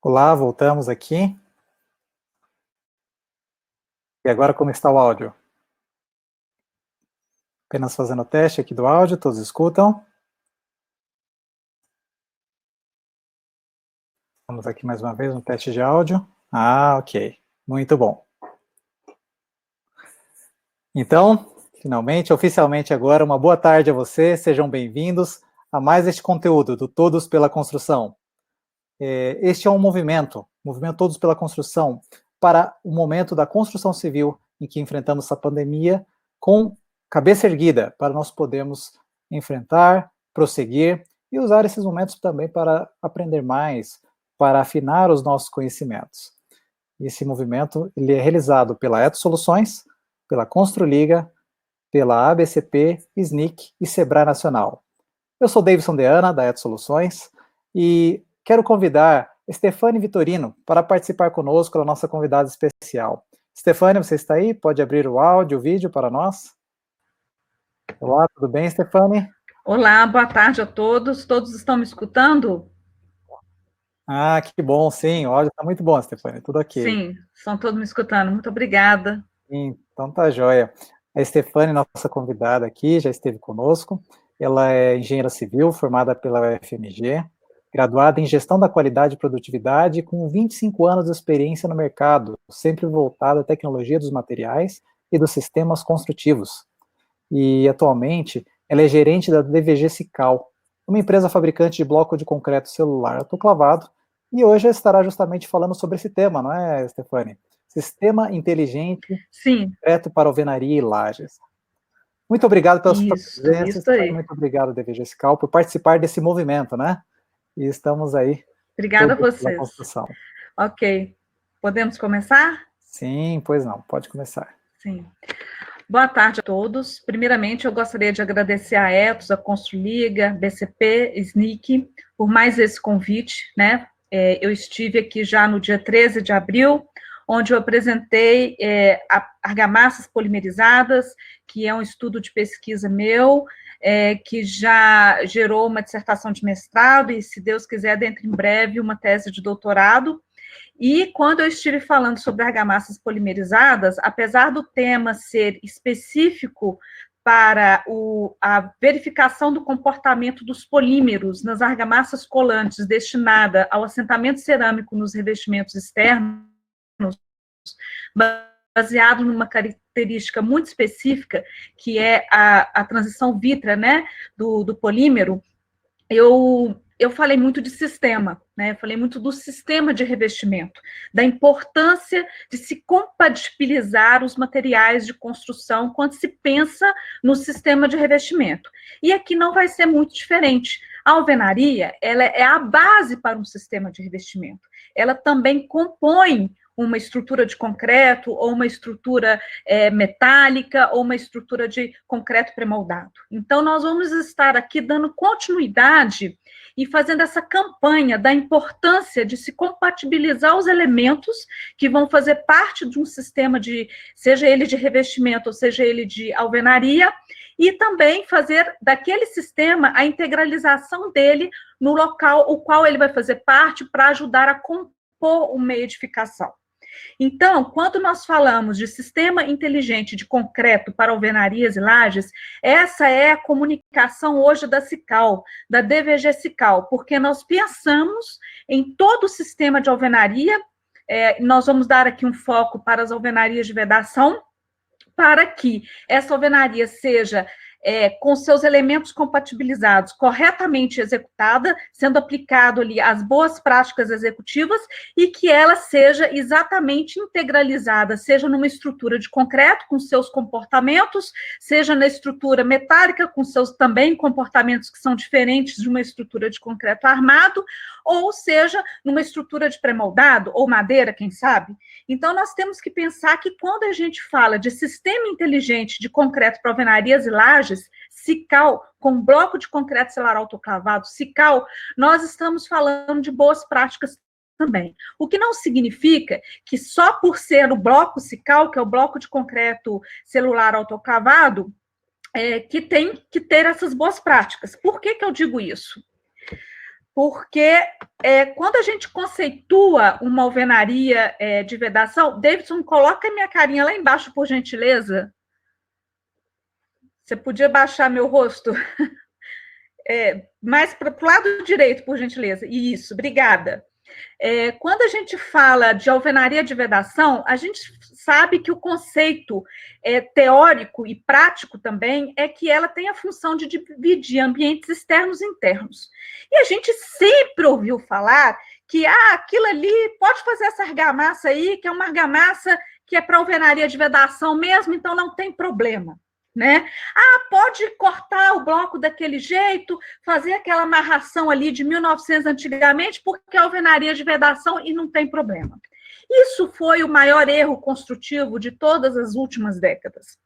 Olá, voltamos aqui. E agora como está o áudio? Apenas fazendo o teste aqui do áudio, todos escutam? Vamos aqui mais uma vez no teste de áudio. Ah, ok. Muito bom. Então, finalmente, oficialmente agora, uma boa tarde a vocês, sejam bem-vindos a mais este conteúdo do Todos pela Construção. Este é um movimento Todos pela Construção, para o momento da construção civil em que enfrentamos essa pandemia com cabeça erguida, para nós podermos enfrentar, prosseguir e usar esses momentos também para aprender mais, para afinar os nossos conhecimentos. Esse movimento ele é realizado pela Eto Soluções, pela Construliga, pela ABCP, SNIC e Sebrae Nacional. Eu sou Davidson Deana, da Eto Soluções, e quero convidar Stefane Vitorino para participar conosco da nossa convidada especial. Stefane, você está aí? Pode abrir o áudio, o vídeo para nós? Olá, tudo bem, Stefane? Olá, boa tarde a todos. Todos estão me escutando? Ah, que bom, sim, o áudio está muito bom, Stefane, tudo ok. Sim, estão todos me escutando. Muito obrigada. Então tá joia. A Stefane, nossa convidada aqui, já esteve conosco. Ela é engenheira civil, formada pela UFMG, graduada em Gestão da Qualidade e Produtividade, com 25 anos de experiência no mercado, sempre voltada à tecnologia dos materiais e dos sistemas construtivos. E, atualmente, ela é gerente da DVG Cical, uma empresa fabricante de bloco de concreto celular autoclavado, e hoje estará justamente falando sobre esse tema, não é, Stefane? Sistema inteligente Sim. Concreto para alvenaria e lajes. Muito obrigado pela sua presença, Isso aí. muito obrigado, DVG Cical, por participar desse movimento, né? E estamos aí. Obrigada a vocês. Pela construção. Ok. Podemos começar? Sim, pois não, pode começar. Sim. Boa tarde a todos. Primeiramente, eu gostaria de agradecer a Etos, a Construliga, BCP, SNIC, por mais esse convite, né? Eu estive aqui já no dia 13 de abril, onde eu apresentei argamassas polimerizadas, que é um estudo de pesquisa meu, que já gerou uma dissertação de mestrado e, se Deus quiser, dentro em breve, uma tese de doutorado. E quando eu estive falando sobre argamassas polimerizadas, apesar do tema ser específico para a verificação do comportamento dos polímeros nas argamassas colantes destinada ao assentamento cerâmico nos revestimentos externos, baseado numa característica muito específica, que é a transição vítrea, né, do polímero, eu falei muito de sistema, né? Falei muito do sistema de revestimento, da importância de se compatibilizar os materiais de construção quando se pensa no sistema de revestimento. E aqui não vai ser muito diferente. A alvenaria, ela é a base para um sistema de revestimento. Ela também compõe uma estrutura de concreto, ou uma estrutura metálica, ou uma estrutura de concreto pré-moldado. Então, nós vamos estar aqui dando continuidade e fazendo essa campanha da importância de se compatibilizar os elementos que vão fazer parte de um sistema de, seja ele de revestimento, ou seja ele de alvenaria, e também fazer daquele sistema a integralização dele no local o qual ele vai fazer parte para ajudar a compor uma edificação. Então, quando nós falamos de sistema inteligente de concreto para alvenarias e lajes, essa é a comunicação hoje da SICAL, da DVG SICAL, porque nós pensamos em todo o sistema de alvenaria, nós vamos dar aqui um foco para as alvenarias de vedação, para que essa alvenaria seja com seus elementos compatibilizados, corretamente executada, sendo aplicado ali as boas práticas executivas e que ela seja exatamente integralizada, seja numa estrutura de concreto, com seus comportamentos, seja na estrutura metálica, com seus também comportamentos que são diferentes de uma estrutura de concreto armado, ou seja, numa estrutura de pré-moldado, ou madeira, quem sabe? Então, nós temos que pensar que quando a gente fala de sistema inteligente de concreto para alvenarias e lajes, SICAL, com bloco de concreto celular autoclavado, SICAL, nós estamos falando de boas práticas também. O que não significa que só por ser o bloco SICAL, que é o bloco de concreto celular autoclavado, que tem que ter essas boas práticas. Por que eu digo isso? Porque quando a gente conceitua uma alvenaria de vedação, Davidson, coloca minha carinha lá embaixo, por gentileza. Você podia baixar meu rosto? Mais para o lado direito, por gentileza. Isso, obrigada. Quando a gente fala de alvenaria de vedação, a gente sabe que o conceito teórico e prático também é que ela tem a função de dividir ambientes externos e internos. E a gente sempre ouviu falar que aquilo ali pode fazer essa argamassa aí, que é uma argamassa que é para alvenaria de vedação mesmo, então não tem problema. Né? Pode cortar o bloco daquele jeito, fazer aquela amarração ali de 1900 antigamente, porque é alvenaria de vedação e não tem problema. Isso foi o maior erro construtivo de todas as últimas décadas.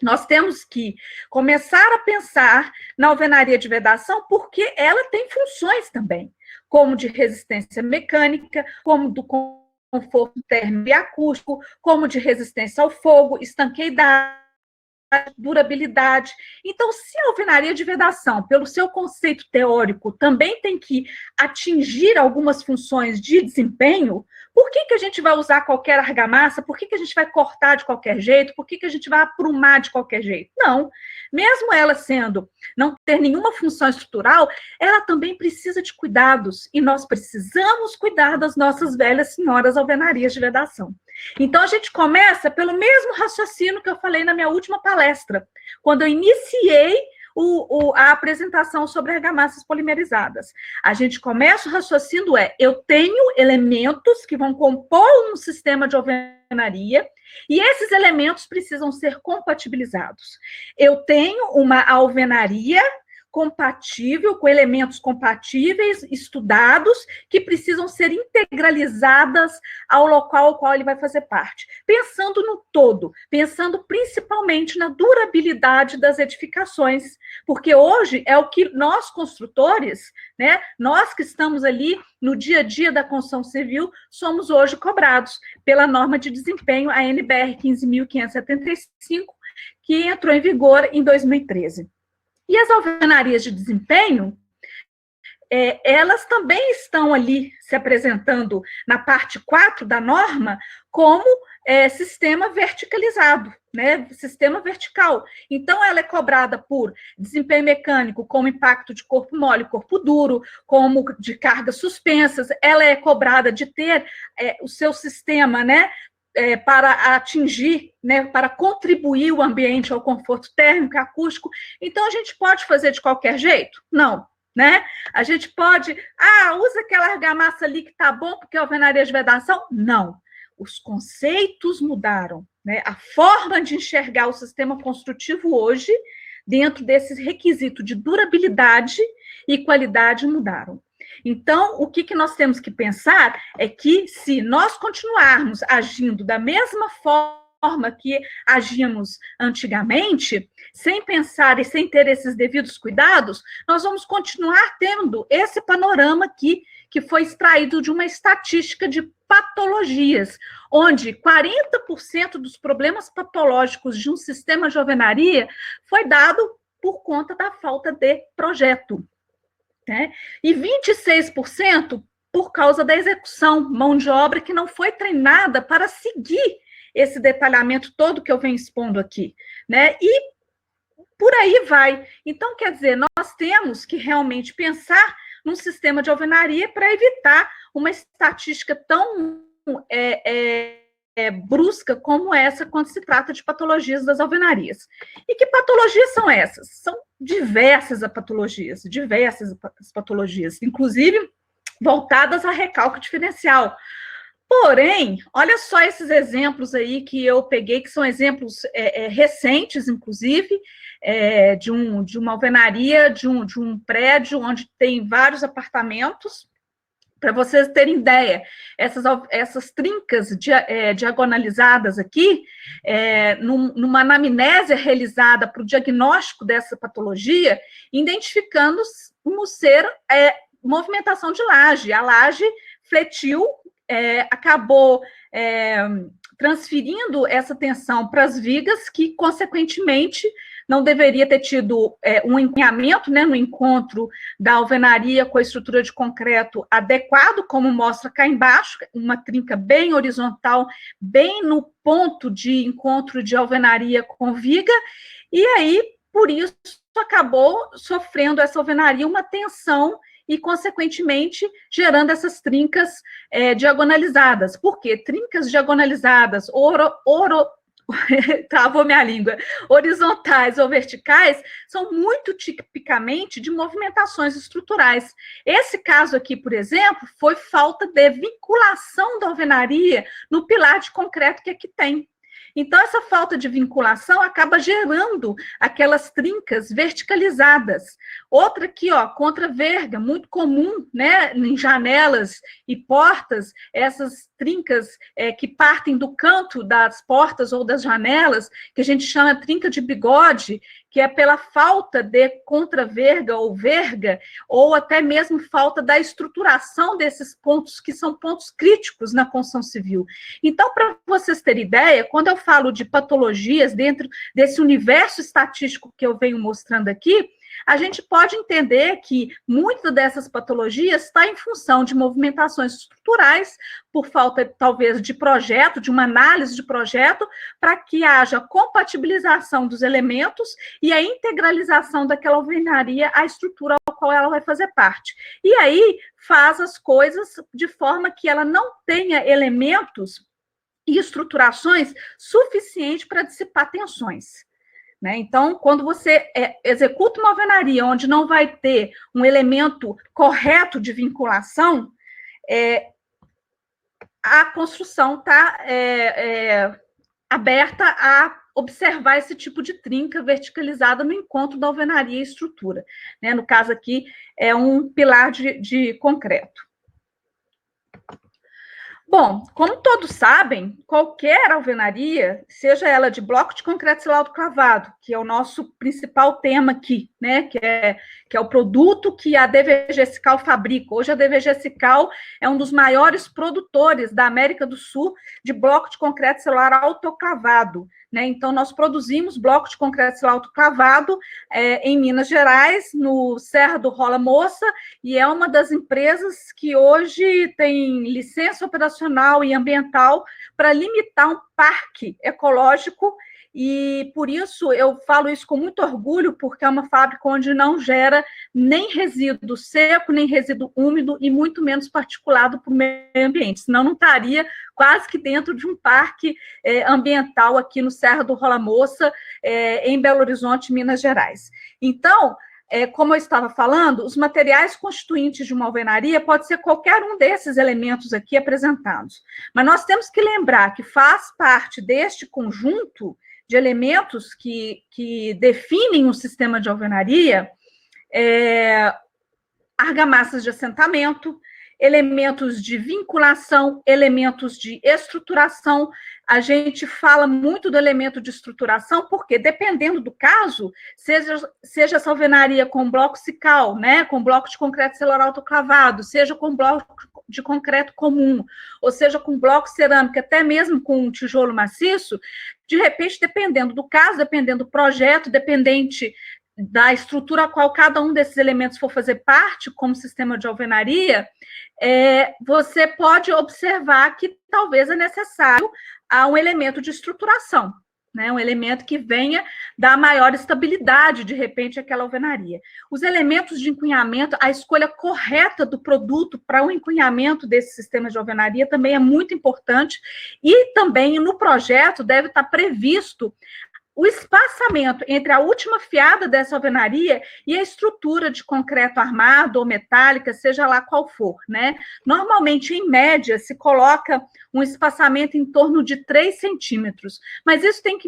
Nós temos que começar a pensar na alvenaria de vedação porque ela tem funções também, como de resistência mecânica, como do conforto térmico e acústico, como de resistência ao fogo, estanqueidade, durabilidade. Então, se a alvenaria de vedação, pelo seu conceito teórico, também tem que atingir algumas funções de desempenho, por que a gente vai usar qualquer argamassa? Por que a gente vai cortar de qualquer jeito? Por que a gente vai aprumar de qualquer jeito? Não. Mesmo ela não ter nenhuma função estrutural, ela também precisa de cuidados, e nós precisamos cuidar das nossas velhas senhoras alvenarias de vedação. Então, a gente começa pelo mesmo raciocínio que eu falei na minha última palestra, quando eu iniciei a apresentação sobre argamassas polimerizadas. A gente começa o raciocínio eu tenho elementos que vão compor um sistema de alvenaria, e esses elementos precisam ser compatibilizados. Eu tenho uma alvenaria compatível, com elementos compatíveis, estudados, que precisam ser integralizadas ao local ao qual ele vai fazer parte. Pensando no todo, pensando principalmente na durabilidade das edificações, porque hoje é o que nós, construtores, né, nós que estamos ali no dia a dia da construção civil, somos hoje cobrados pela norma de desempenho, a NBR 15.575, que entrou em vigor em 2013. E as alvenarias de desempenho, elas também estão ali se apresentando na parte 4 da norma como sistema verticalizado, né? Sistema vertical. Então, ela é cobrada por desempenho mecânico, como impacto de corpo mole, corpo duro, como de cargas suspensas, ela é cobrada de ter o seu sistema, né? Para atingir, né, para contribuir o ambiente ao conforto térmico e acústico. Então, a gente pode fazer de qualquer jeito? Não, né? A gente pode, usa aquela argamassa ali que tá bom, porque é alvenaria de vedação? Não. Os conceitos mudaram, né? A forma de enxergar o sistema construtivo hoje, dentro desse requisito de durabilidade e qualidade, mudaram. Então, o que nós temos que pensar é que, se nós continuarmos agindo da mesma forma que agíamos antigamente, sem pensar e sem ter esses devidos cuidados, nós vamos continuar tendo esse panorama aqui, que foi extraído de uma estatística de patologias, onde 40% dos problemas patológicos de um sistema de alvenaria foi dado por conta da falta de projeto, né? E 26% por causa da execução, mão de obra que não foi treinada para seguir esse detalhamento todo que eu venho expondo aqui, né? E por aí vai. Então, quer dizer, nós temos que realmente pensar num sistema de alvenaria para evitar uma estatística tão brusca como essa quando se trata de patologias das alvenarias. E que patologias são essas? São diversas patologias, inclusive voltadas a recalque diferencial. Porém, olha só esses exemplos aí que eu peguei, que são exemplos recentes, inclusive, de uma alvenaria, de um prédio onde tem vários apartamentos. Para vocês terem ideia, essas trincas diagonalizadas aqui, numa anamnésia realizada para o diagnóstico dessa patologia, identificando como ser movimentação de laje. A laje fletiu, acabou transferindo essa tensão para as vigas, que, consequentemente, não deveria ter tido um encaminhamento, né, no encontro da alvenaria com a estrutura de concreto adequado, como mostra cá embaixo, uma trinca bem horizontal, bem no ponto de encontro de alvenaria com viga, e aí, por isso, acabou sofrendo essa alvenaria uma tensão e, consequentemente, gerando essas trincas diagonalizadas. Por quê? Trincas diagonalizadas, travou minha língua, horizontais ou verticais, são muito tipicamente de movimentações estruturais. Esse caso aqui, por exemplo, foi falta de vinculação da alvenaria no pilar de concreto que aqui tem. Então, essa falta de vinculação acaba gerando aquelas trincas verticalizadas. Outra aqui, ó, contra-verga, muito comum, né, em janelas e portas, essas trincas que partem do canto das portas ou das janelas, que a gente chama trinca de bigode, que é pela falta de contra-verga ou verga, ou até mesmo falta da estruturação desses pontos, que são pontos críticos na construção civil. Então, para vocês terem ideia, quando eu falo de patologias dentro desse universo estatístico que eu venho mostrando aqui, a gente pode entender que muitas dessas patologias está em função de movimentações estruturais, por falta, talvez, de projeto, de uma análise de projeto, para que haja compatibilização dos elementos e a integralização daquela alvenaria à estrutura ao qual ela vai fazer parte. E aí faz as coisas de forma que ela não tenha elementos e estruturações suficientes para dissipar tensões. Né? Então, quando você executa uma alvenaria onde não vai ter um elemento correto de vinculação, a construção está aberta a observar esse tipo de trinca verticalizada no encontro da alvenaria e estrutura. Né? No caso aqui, é um pilar de concreto. Bom, como todos sabem, qualquer alvenaria, seja ela de bloco de concreto silado cravado, que é o nosso principal tema aqui, né, que é o produto que a DVG Sical fabrica. Hoje a DVG Sical é um dos maiores produtores da América do Sul de bloco de concreto celular autoclavado. Né? Então, nós produzimos bloco de concreto celular autoclavado em Minas Gerais, no Serra do Rola Moça, e é uma das empresas que hoje tem licença operacional e ambiental para limitar um parque ecológico, e por isso eu falo isso com muito orgulho, porque é uma fábrica onde não gera nem resíduo seco, nem resíduo úmido, e muito menos particulado para o meio ambiente, senão não estaria quase que dentro de um parque ambiental aqui no Serra do Rola Moça, em Belo Horizonte, Minas Gerais. Então, como eu estava falando, os materiais constituintes de uma alvenaria pode ser qualquer um desses elementos aqui apresentados. Mas nós temos que lembrar que faz parte deste conjunto de elementos que definem um sistema de alvenaria argamassas de assentamento, elementos de vinculação, elementos de estruturação. A gente fala muito do elemento de estruturação, porque dependendo do caso, seja essa alvenaria com bloco cical, né, com bloco de concreto celular autoclavado, seja com bloco de concreto comum, ou seja com bloco cerâmico, até mesmo com um tijolo maciço, de repente, dependendo do caso, dependendo do projeto, dependente da estrutura a qual cada um desses elementos for fazer parte, como sistema de alvenaria, você pode observar que talvez é necessário um elemento de estruturação, né? Um elemento que venha dar maior estabilidade, de repente, àquela alvenaria. Os elementos de encunhamento, a escolha correta do produto para o encunhamento desse sistema de alvenaria também é muito importante, e também no projeto deve estar previsto o espaçamento entre a última fiada dessa alvenaria e a estrutura de concreto armado ou metálica, seja lá qual for, né? Normalmente, em média, se coloca um espaçamento em torno de 3 centímetros, mas isso tem que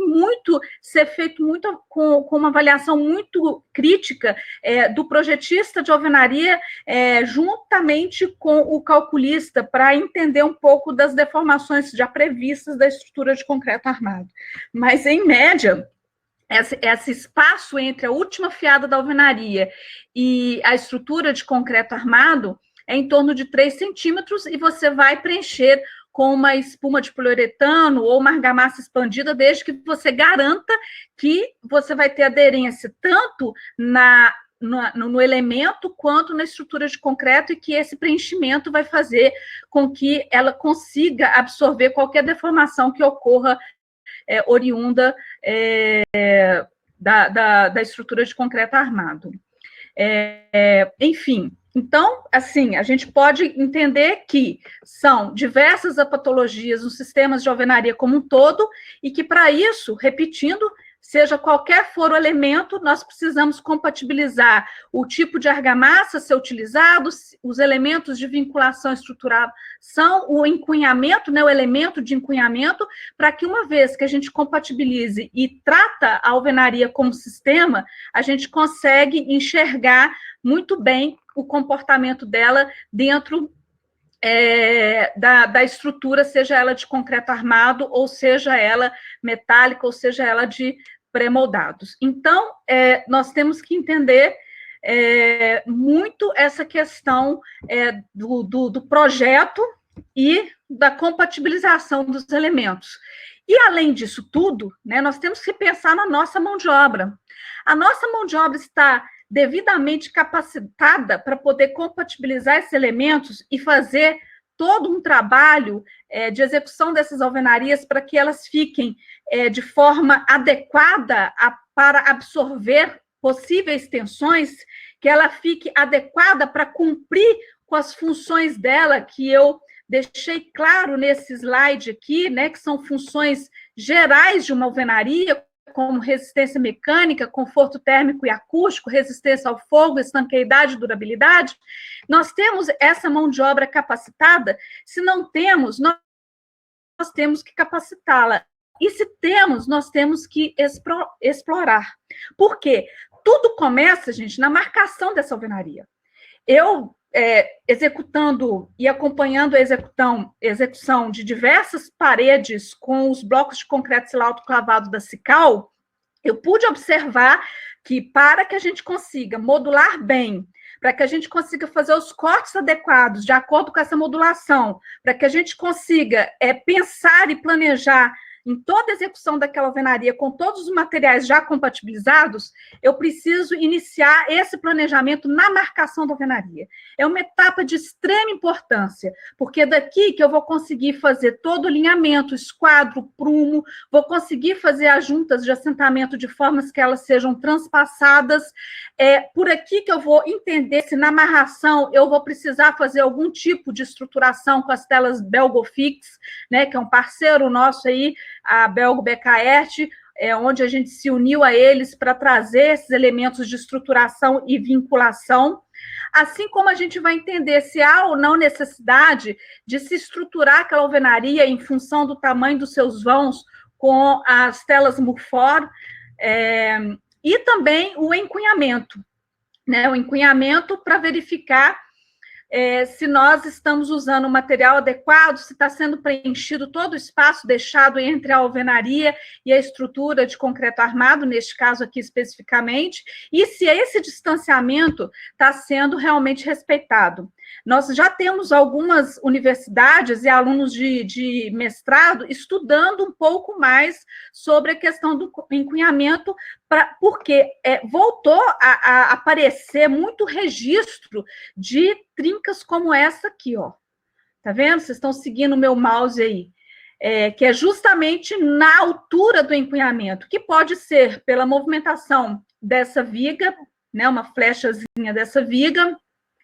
ser feito com uma avaliação muito crítica do projetista de alvenaria, juntamente com o calculista, para entender um pouco das deformações já previstas da estrutura de concreto armado. Mas, em média, esse espaço entre a última fiada da alvenaria e a estrutura de concreto armado é em torno de 3 centímetros, e você vai preencher com uma espuma de poliuretano ou uma argamassa expandida, desde que você garanta que você vai ter aderência tanto no elemento quanto na estrutura de concreto, e que esse preenchimento vai fazer com que ela consiga absorver qualquer deformação que ocorra oriunda da estrutura de concreto armado. Enfim, então, assim, a gente pode entender que são diversas as patologias nos sistemas de alvenaria como um todo, e que, para isso, repetindo, seja qualquer for o elemento, nós precisamos compatibilizar o tipo de argamassa a ser utilizado, os elementos de vinculação estrutural, são o encunhamento, né, o elemento de encunhamento, para que, uma vez que a gente compatibilize e trata a alvenaria como sistema, a gente consegue enxergar muito bem o comportamento dela dentro da estrutura, seja ela de concreto armado, ou seja ela metálica, ou seja ela de pré-moldados. Então, nós temos que entender muito essa questão do projeto e da compatibilização dos elementos. E, além disso tudo, né, nós temos que pensar na nossa mão de obra. A nossa mão de obra está devidamente capacitada para poder compatibilizar esses elementos e fazer todo um trabalho de execução dessas alvenarias para que elas fiquem de forma adequada para absorver possíveis tensões, que ela fique adequada para cumprir com as funções dela, que eu deixei claro nesse slide aqui, né, que são funções gerais de uma alvenaria, como resistência mecânica, conforto térmico e acústico, resistência ao fogo, estanqueidade e durabilidade. Nós temos essa mão de obra capacitada? Se não temos, nós temos que capacitá-la. E se temos, nós temos que explorar. Por quê? Tudo começa, gente, na marcação dessa alvenaria. Eu, executando e acompanhando a execução de diversas paredes com os blocos de concreto celular autoclavado da Cical, eu pude observar que, para que a gente consiga modular bem, para que a gente consiga fazer os cortes adequados de acordo com essa modulação, para que a gente consiga pensar e planejar em toda a execução daquela alvenaria, com todos os materiais já compatibilizados, eu preciso iniciar esse planejamento na marcação da alvenaria. É uma etapa de extrema importância, porque daqui que eu vou conseguir fazer todo o alinhamento, esquadro, prumo, vou conseguir fazer as juntas de assentamento de formas que elas sejam transpassadas. Por aqui que eu vou entender se na amarração eu vou precisar fazer algum tipo de estruturação com as telas Belgofix, né, que é um parceiro nosso aí, a Belgo BKERT, onde a gente se uniu a eles para trazer esses elementos de estruturação e vinculação, assim como a gente vai entender se há ou não necessidade de se estruturar aquela alvenaria em função do tamanho dos seus vãos com as telas Murfor, e também o encunhamento. né, o encunhamento para verificar se nós estamos usando o material adequado, se está sendo preenchido todo o espaço deixado entre a alvenaria e a estrutura de concreto armado, neste caso aqui especificamente, e se esse distanciamento está sendo realmente respeitado. Nós já temos algumas universidades e alunos de mestrado estudando um pouco mais sobre a questão do encunhamento, porque voltou a aparecer muito registro de trincas como essa aqui, ó. Tá vendo? Vocês estão seguindo o meu mouse aí. Que é justamente na altura do encunhamento, que pode ser pela movimentação dessa viga, né, uma flechazinha dessa viga,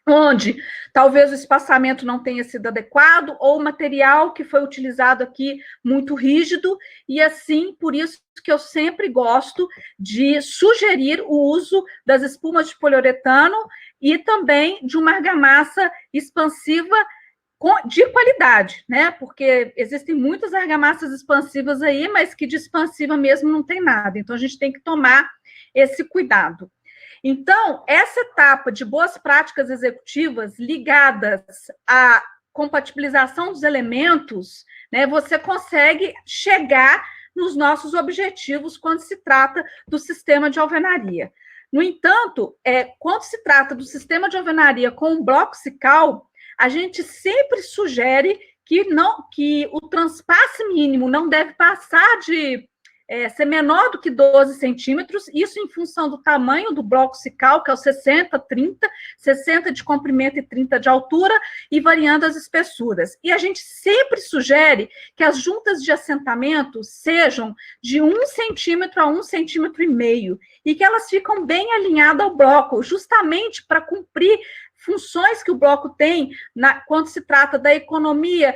onde talvez o espaçamento não tenha sido adequado, ou o material que foi utilizado aqui muito rígido, e assim, por isso que eu sempre gosto de sugerir o uso das espumas de poliuretano e também de uma argamassa expansiva de qualidade, né? Porque existem muitas argamassas expansivas aí, mas que de expansiva mesmo não tem nada. Então, a gente tem que tomar esse cuidado. Então, essa etapa de boas práticas executivas ligadas à compatibilização dos elementos, né, você consegue chegar nos nossos objetivos quando se trata do sistema de alvenaria. No entanto, quando se trata do sistema de alvenaria com um bloco cical, a gente sempre sugere que o transpasse mínimo não deve passar de ser menor do que 12 centímetros, isso em função do tamanho do bloco cical, que é o 60, 30, 60 de comprimento e 30 de altura, e variando as espessuras. E a gente sempre sugere que as juntas de assentamento sejam de 1 centímetro a 1,5 centímetros, e que elas ficam bem alinhadas ao bloco, justamente para cumprir funções que o bloco tem quando se trata da economia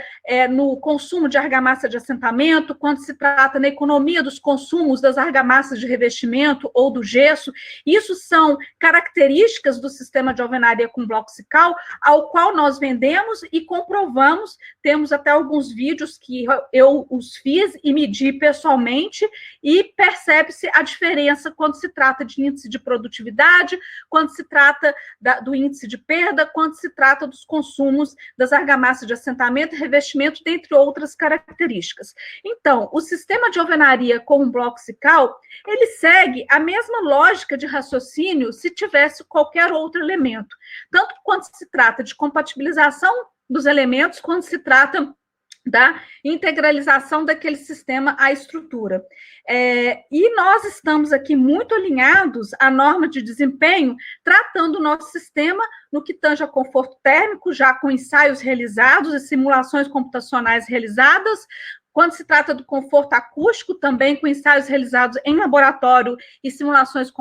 no consumo de argamassa de assentamento, quando se trata na economia dos consumos das argamassas de revestimento ou do gesso. Isso são características do sistema de alvenaria com bloco cical, ao qual nós vendemos e comprovamos. Temos até alguns vídeos que eu os fiz e medi pessoalmente, e percebe-se a diferença quando se trata de índice de produtividade, quando se trata do índice de perda, quando se trata dos consumos das argamassas de assentamento e revestimento, dentre outras características. Então, o sistema de alvenaria com um bloco cical, ele segue a mesma lógica de raciocínio se tivesse qualquer outro elemento, tanto quando se trata de compatibilização dos elementos, quando se trata da integralização daquele sistema à estrutura. E nós estamos aqui muito alinhados à norma de desempenho, tratando o nosso sistema no que tange a conforto térmico, já com ensaios realizados e simulações computacionais realizadas. Quando se trata do conforto acústico, também com ensaios realizados em laboratório e simulações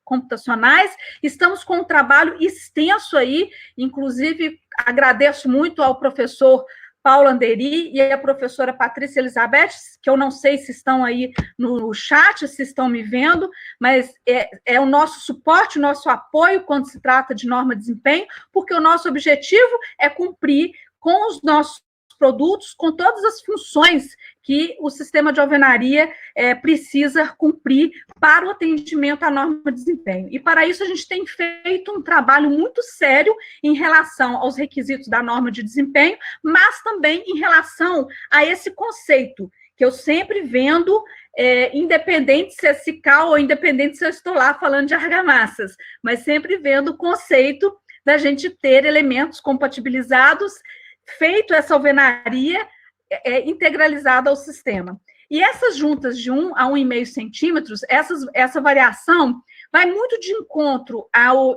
computacionais. Estamos com um trabalho extenso aí, inclusive agradeço muito ao professor Paulo Anderi e a professora Patrícia Elizabeth, que eu não sei se estão aí no chat, se estão me vendo, mas é o nosso suporte, o nosso apoio quando se trata de norma de desempenho, porque o nosso objetivo é cumprir com os nossos produtos, com todas as funções que o sistema de alvenaria precisa cumprir para o atendimento à norma de desempenho. E, para isso, a gente tem feito um trabalho muito sério em relação aos requisitos da norma de desempenho, mas também em relação a esse conceito, que eu sempre vendo, independente se é cical ou independente se eu estou lá falando de argamassas, mas sempre vendo o conceito da gente ter elementos compatibilizados, feito essa alvenaria integralizada ao sistema. E essas juntas de 1 a 1,5 centímetros, essa variação vai muito de encontro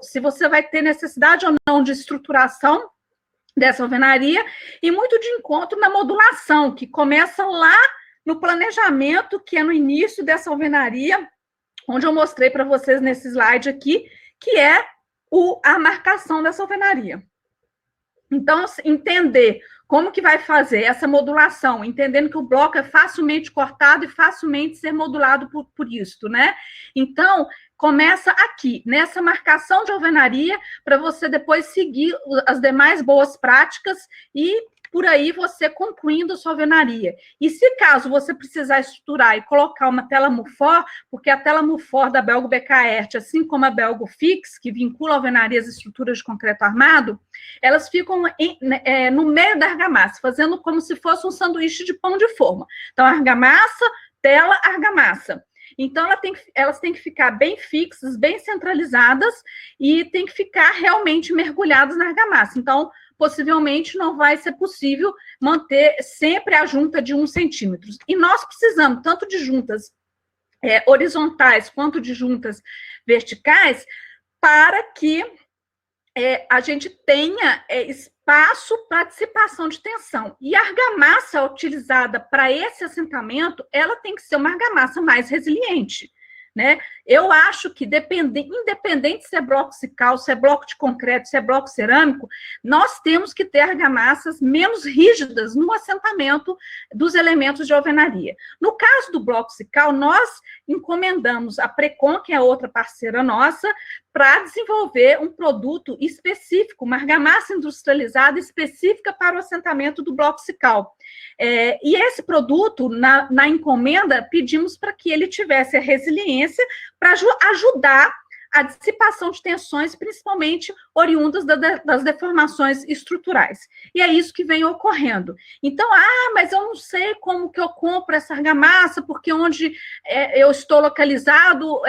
se você vai ter necessidade ou não de estruturação dessa alvenaria, e muito de encontro na modulação, que começa lá no planejamento, que é no início dessa alvenaria, onde eu mostrei para vocês nesse slide aqui, que é a marcação dessa alvenaria. Então, entender como que vai fazer essa modulação, entendendo que o bloco é facilmente cortado e facilmente ser modulado por isso, né? Então, começa aqui, nessa marcação de alvenaria, para você depois seguir as demais boas práticas e por aí você concluindo a sua alvenaria. E se caso você precisar estruturar e colocar uma tela MUFOR, porque a tela MUFOR da Belgo BKERT, assim como a Belgo Fix, que vincula alvenarias e estruturas de concreto armado, elas ficam no meio da argamassa, fazendo como se fosse um sanduíche de pão de forma. Então, argamassa, tela, argamassa. Então, elas têm que ficar bem fixas, bem centralizadas e tem que ficar realmente mergulhadas na argamassa. Então, possivelmente não vai ser possível manter sempre a junta de 1 centímetro. E nós precisamos tanto de juntas horizontais quanto de juntas verticais para que a gente tenha espaço para dissipação de tensão. E a argamassa utilizada para esse assentamento, ela tem que ser uma argamassa mais resiliente, né? Eu acho que, independente se é bloco cical, se é bloco de concreto, se é bloco cerâmico, nós temos que ter argamassas menos rígidas no assentamento dos elementos de alvenaria. No caso do bloco cical, nós encomendamos a Precon, que é outra parceira nossa, para desenvolver um produto específico, uma argamassa industrializada específica para o assentamento do bloco cical. E esse produto, na encomenda, pedimos para que ele tivesse a resiliência para ajudar a dissipação de tensões, principalmente oriundas das deformações estruturais. E é isso que vem ocorrendo. Então, mas eu não sei como que eu compro essa argamassa, porque onde eu estou localizado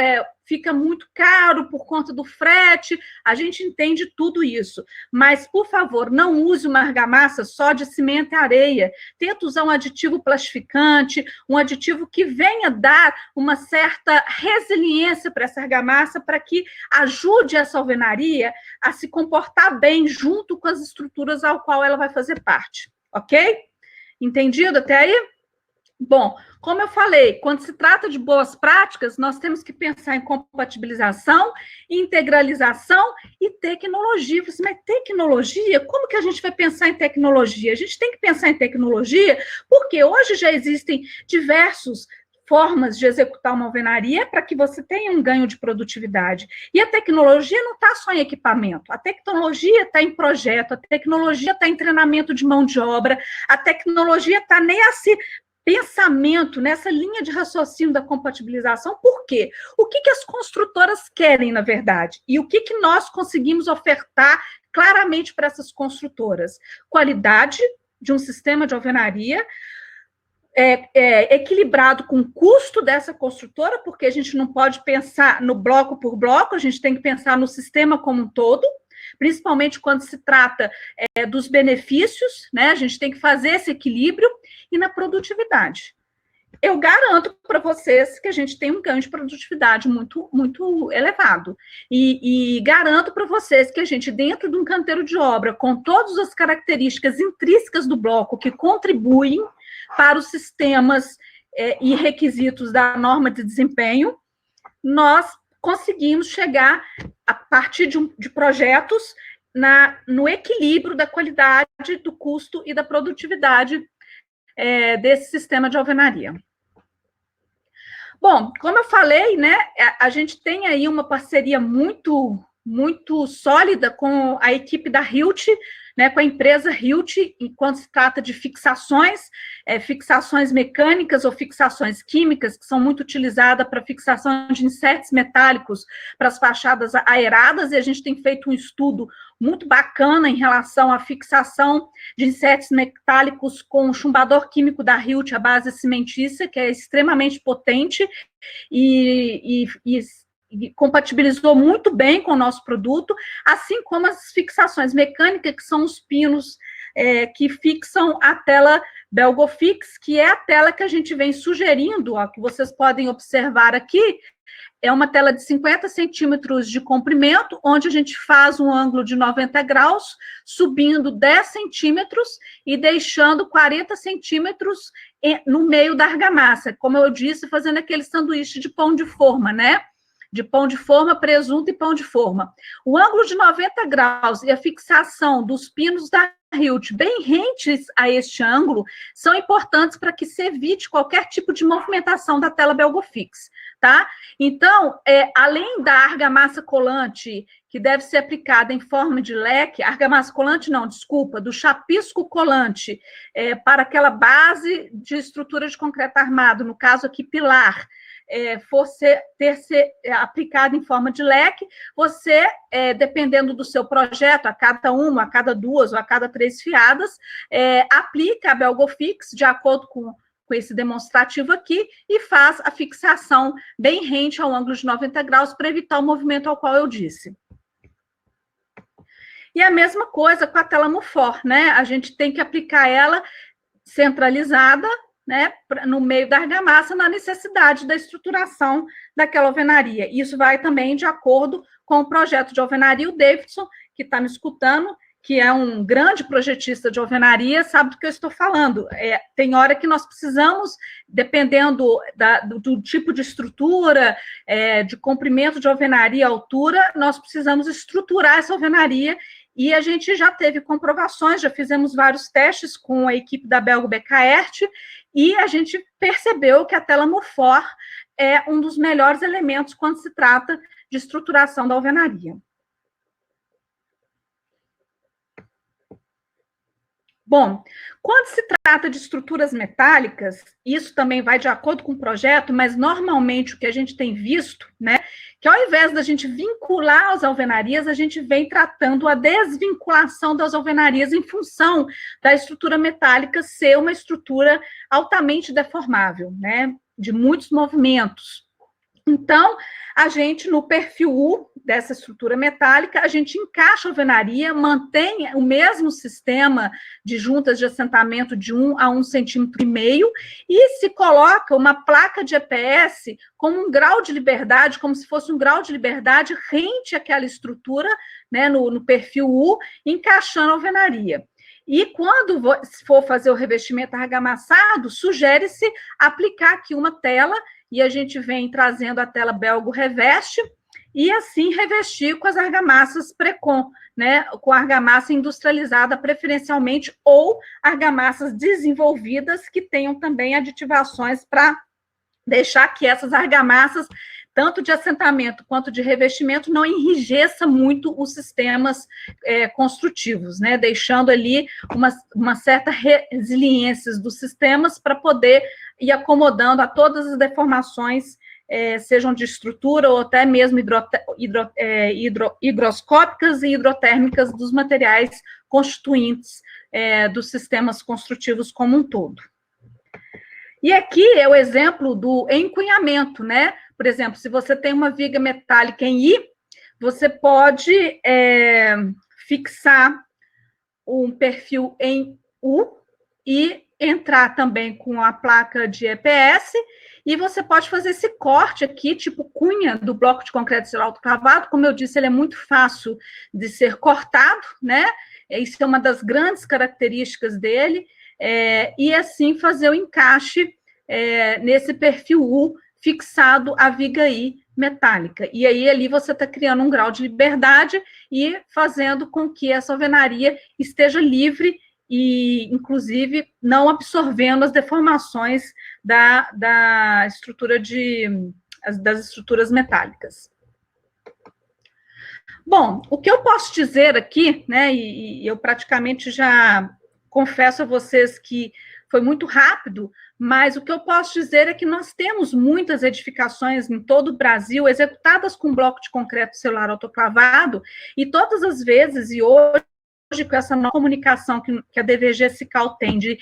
fica muito caro por conta do frete. A gente entende tudo isso. Mas, por favor, não use uma argamassa só de cimento e areia. Tenta usar um aditivo plastificante, um aditivo que venha dar uma certa resiliência para essa argamassa, para que ajude essa alvenaria a se comportar bem junto com as estruturas ao qual ela vai fazer parte. Ok? Entendido até aí? Bom, como eu falei, quando se trata de boas práticas, nós temos que pensar em compatibilização, integralização e tecnologia. Mas tecnologia? Como que a gente vai pensar em tecnologia? A gente tem que pensar em tecnologia porque hoje já existem diversas formas de executar uma alvenaria para que você tenha um ganho de produtividade. E a tecnologia não está só em equipamento, a tecnologia está em projeto, a tecnologia está em treinamento de mão de obra, a tecnologia está nesse pensamento, nessa linha de raciocínio da compatibilização. Por quê? O que as construtoras querem, na verdade? E o que nós conseguimos ofertar claramente para essas construtoras? Qualidade de um sistema de alvenaria, equilibrado com o custo dessa construtora, porque a gente não pode pensar no bloco por bloco, a gente tem que pensar no sistema como um todo, principalmente quando se trata dos benefícios, né? A gente tem que fazer esse equilíbrio, e na produtividade. Eu garanto para vocês que a gente tem um ganho de produtividade muito, muito elevado. E garanto para vocês que a gente, dentro de um canteiro de obra, com todas as características intrínsecas do bloco que contribuem para os sistemas e requisitos da norma de desempenho, nós conseguimos chegar, a partir de projetos, no equilíbrio da qualidade, do custo e da produtividade desse sistema de alvenaria. Bom, como eu falei, né, a gente tem aí uma parceria muito, muito sólida com a equipe da Hilt, né, com a empresa Hilt, quando se trata de fixações mecânicas ou fixações químicas, que são muito utilizadas para fixação de insetos metálicos para as fachadas aeradas, e a gente tem feito um estudo muito bacana em relação à fixação de insetos metálicos com o chumbador químico da Hilt, a base cimentícia, que é extremamente potente e compatibilizou muito bem com o nosso produto, assim como as fixações mecânicas, que são os pinos que fixam a tela Belgofix, que é a tela que a gente vem sugerindo, ó, que vocês podem observar aqui. É uma tela de 50 centímetros de comprimento, onde a gente faz um ângulo de 90 graus, subindo 10 centímetros e deixando 40 centímetros no meio da argamassa, como eu disse, fazendo aquele sanduíche de pão de forma, né? de pão de forma, presunto e pão de forma. O ângulo de 90 graus e a fixação dos pinos da Hilt bem rentes a este ângulo são importantes para que se evite qualquer tipo de movimentação da tela Belgofix, tá? Então, além da argamassa colante, que deve ser aplicada em forma de leque, argamassa colante não, desculpa, do chapisco colante, para aquela base de estrutura de concreto armado, no caso aqui pilar, ter ser aplicado em forma de leque, você, dependendo do seu projeto, a cada 2 ou a cada 3 fiadas, aplica a Belgofix, de acordo com esse demonstrativo aqui, e faz a fixação bem rente ao ângulo de 90 graus para evitar o movimento ao qual eu disse. E a mesma coisa com a tela Mufor, né? A gente tem que aplicar ela centralizada, né, no meio da argamassa, na necessidade da estruturação daquela alvenaria. Isso vai também de acordo com o projeto de alvenaria. O Davidson, que está me escutando, que é um grande projetista de alvenaria, sabe do que eu estou falando. Tem hora que nós precisamos, dependendo do tipo de estrutura, de comprimento de alvenaria, altura, nós precisamos estruturar essa alvenaria, e a gente já teve comprovações, já fizemos vários testes com a equipe da Belgo Becaert, e a gente percebeu que a tela Mufor é um dos melhores elementos quando se trata de estruturação da alvenaria. Bom, quando se trata de estruturas metálicas, isso também vai de acordo com o projeto, mas normalmente o que a gente tem visto, né, que ao invés da gente vincular as alvenarias, a gente vem tratando a desvinculação das alvenarias em função da estrutura metálica ser uma estrutura altamente deformável, né, de muitos movimentos. Então, a gente, no perfil U dessa estrutura metálica, a gente encaixa a alvenaria, mantém o mesmo sistema de juntas de assentamento de 1 a 1,5 cm, e se coloca uma placa de EPS como um grau de liberdade, como se fosse um grau de liberdade rente àquela estrutura, né, no perfil U, encaixando a alvenaria. E quando for fazer o revestimento argamassado, sugere-se aplicar aqui uma tela, e a gente vem trazendo a tela Belgo Reveste, e assim revestir com as argamassas Precon, né, com argamassa industrializada preferencialmente, ou argamassas desenvolvidas que tenham também aditivações para deixar que essas argamassas, tanto de assentamento quanto de revestimento, não enrijeça muito os sistemas construtivos, né, deixando ali uma certa resiliência dos sistemas para poder ir acomodando a todas as deformações, sejam de estrutura ou até mesmo higroscópicas e hidrotérmicas dos materiais constituintes dos sistemas construtivos como um todo. E aqui é o exemplo do encunhamento, né? Por exemplo, se você tem uma viga metálica em I, você pode fixar um perfil em U e entrar também com a placa de EPS, e você pode fazer esse corte aqui, tipo cunha do bloco de concreto de autoclavado. Como eu disse, ele é muito fácil de ser cortado, né? Isso é uma das grandes características dele, e assim fazer o encaixe nesse perfil U fixado à viga I metálica. E aí ali você está criando um grau de liberdade e fazendo com que essa alvenaria esteja livre e, inclusive, não absorvendo as deformações da estrutura das estruturas metálicas. Bom, o que eu posso dizer aqui, né, e eu praticamente já confesso a vocês que foi muito rápido, mas o que eu posso dizer é que nós temos muitas edificações em todo o Brasil executadas com bloco de concreto celular autoclavado, e todas as vezes, e hoje com essa nova comunicação que a DVG Sical tem de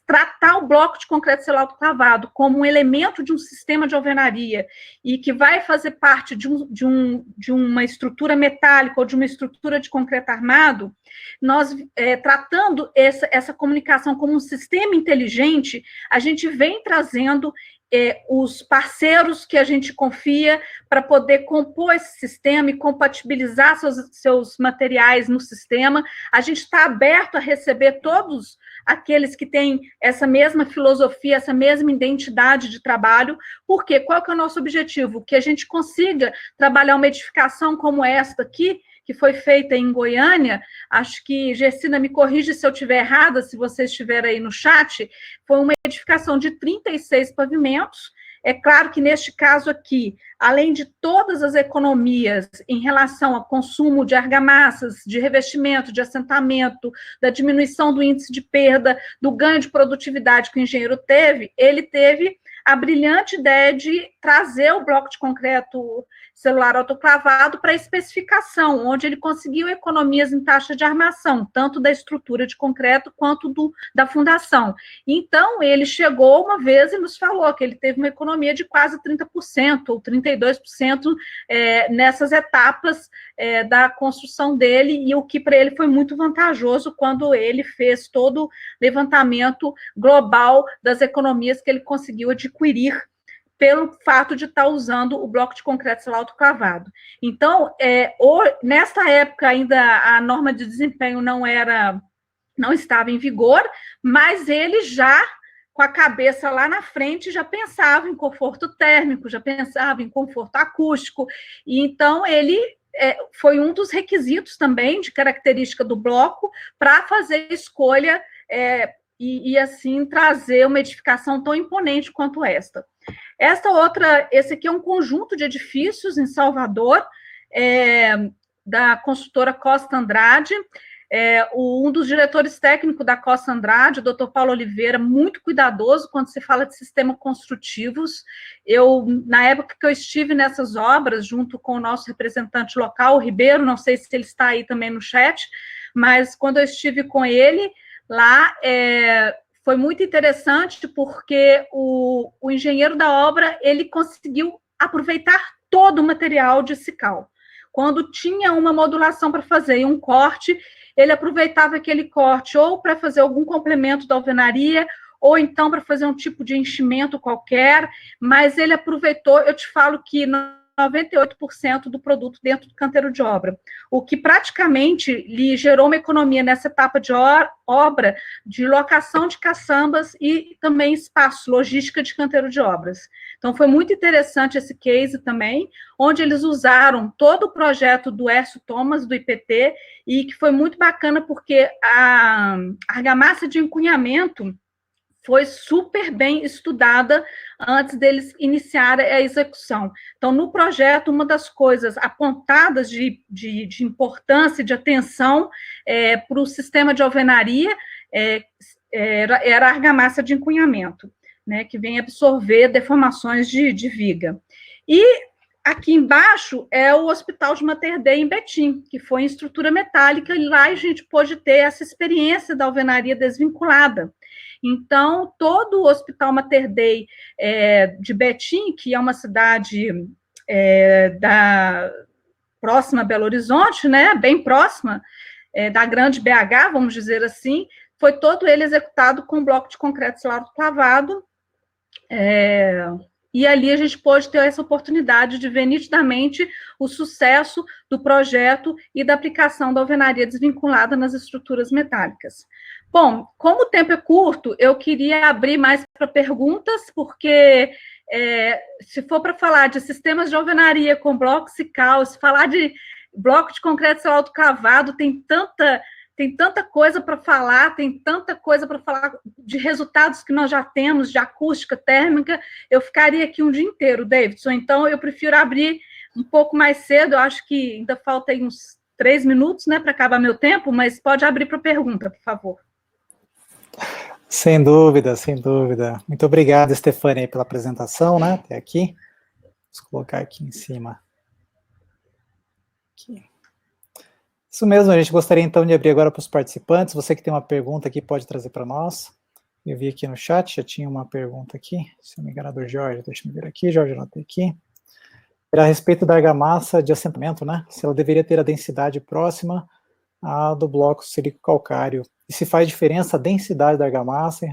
tratar o bloco de concreto celular autoclavado como um elemento de um sistema de alvenaria e que vai fazer parte de uma estrutura metálica ou de uma estrutura de concreto armado, nós, tratando essa comunicação como um sistema inteligente, a gente vem trazendo os parceiros que a gente confia para poder compor esse sistema e compatibilizar seus materiais no sistema. A gente está aberto a receber todos aqueles que têm essa mesma filosofia, essa mesma identidade de trabalho, porque qual que é o nosso objetivo? Que a gente consiga trabalhar uma edificação como esta aqui, que foi feita em Goiânia. Acho que, Gersina, me corrige se eu estiver errada, se você estiver aí no chat, foi uma edificação de 36 pavimentos. É claro que, neste caso aqui, além de todas as economias em relação ao consumo de argamassas, de revestimento, de assentamento, da diminuição do índice de perda, do ganho de produtividade que o engenheiro teve, ele teve a brilhante ideia de trazer o bloco de concreto celular autoclavado para especificação, onde ele conseguiu economias em taxa de armação, tanto da estrutura de concreto quanto da fundação. Então, ele chegou uma vez e nos falou que ele teve uma economia de quase 30% ou 32% nessas etapas da construção dele, e o que para ele foi muito vantajoso quando ele fez todo o levantamento global das economias que ele conseguiu adquirir pelo fato de estar usando o bloco de concreto celular autoclavado. Então, nesta época ainda a norma de desempenho não estava em vigor, mas ele já, com a cabeça lá na frente, já pensava em conforto térmico, já pensava em conforto acústico, e então ele foi um dos requisitos também de característica do bloco para fazer escolha e assim trazer uma edificação tão imponente quanto esta. Esse aqui é um conjunto de edifícios em Salvador, da construtora Costa Andrade. Um dos diretores técnicos da Costa Andrade, o doutor Paulo Oliveira, muito cuidadoso quando se fala de sistemas construtivos. Na época que eu estive nessas obras, junto com o nosso representante local, o Ribeiro, não sei se ele está aí também no chat, mas quando eu estive com ele lá, foi muito interessante porque o engenheiro da obra, ele conseguiu aproveitar todo o material de Sical. Quando tinha uma modulação para fazer e um corte, ele aproveitava aquele corte ou para fazer algum complemento da alvenaria, ou então para fazer um tipo de enchimento qualquer, mas ele aproveitou, eu te falo que 98% do produto dentro do canteiro de obra, o que praticamente lhe gerou uma economia nessa etapa de obra, de locação de caçambas e também espaço, logística de canteiro de obras. Então, foi muito interessante esse case também, onde eles usaram todo o projeto do Hércio Thomas, do IPT, e que foi muito bacana, porque a argamassa de encunhamento foi super bem estudada antes deles iniciarem a execução. Então, no projeto, uma das coisas apontadas de importância, de atenção para o sistema de alvenaria era a argamassa de encunhamento, né, que vem absorver deformações de viga. E aqui embaixo é o Hospital de Mater Dei em Betim, que foi em estrutura metálica, e lá a gente pôde ter essa experiência da alvenaria desvinculada. Então, todo o Hospital Mater Dei de Betim, que é uma cidade próxima a Belo Horizonte, né, bem próxima da grande BH, vamos dizer assim, foi todo ele executado com bloco de concreto celular autoclavado, e ali a gente pôde ter essa oportunidade de ver nitidamente o sucesso do projeto e da aplicação da alvenaria desvinculada nas estruturas metálicas. Bom, como o tempo é curto, eu queria abrir mais para perguntas, porque se for para falar de sistemas de alvenaria com bloco Sical, se falar de bloco de concreto celular autoclavado, tem tanta coisa para falar, tem tanta coisa para falar de resultados que nós já temos, de acústica, térmica, eu ficaria aqui um dia inteiro, Davidson. Então, eu prefiro abrir um pouco mais cedo, eu acho que ainda falta aí uns 3 minutos, né, para acabar meu tempo, mas pode abrir para pergunta, por favor. Sem dúvida, sem dúvida. Muito obrigado, Stefânia, pela apresentação, né, até aqui. Vou colocar aqui em cima. Aqui. Isso mesmo, a gente gostaria então de abrir agora para os participantes. Você que tem uma pergunta aqui pode trazer para nós. Eu vi aqui no chat, já tinha uma pergunta aqui, se não me engano, do Jorge, deixa eu ver aqui, Jorge, anotei aqui. Era a respeito da argamassa de assentamento, né? Se ela deveria ter a densidade próxima à do bloco sílico-calcário. E se faz diferença a densidade da argamassa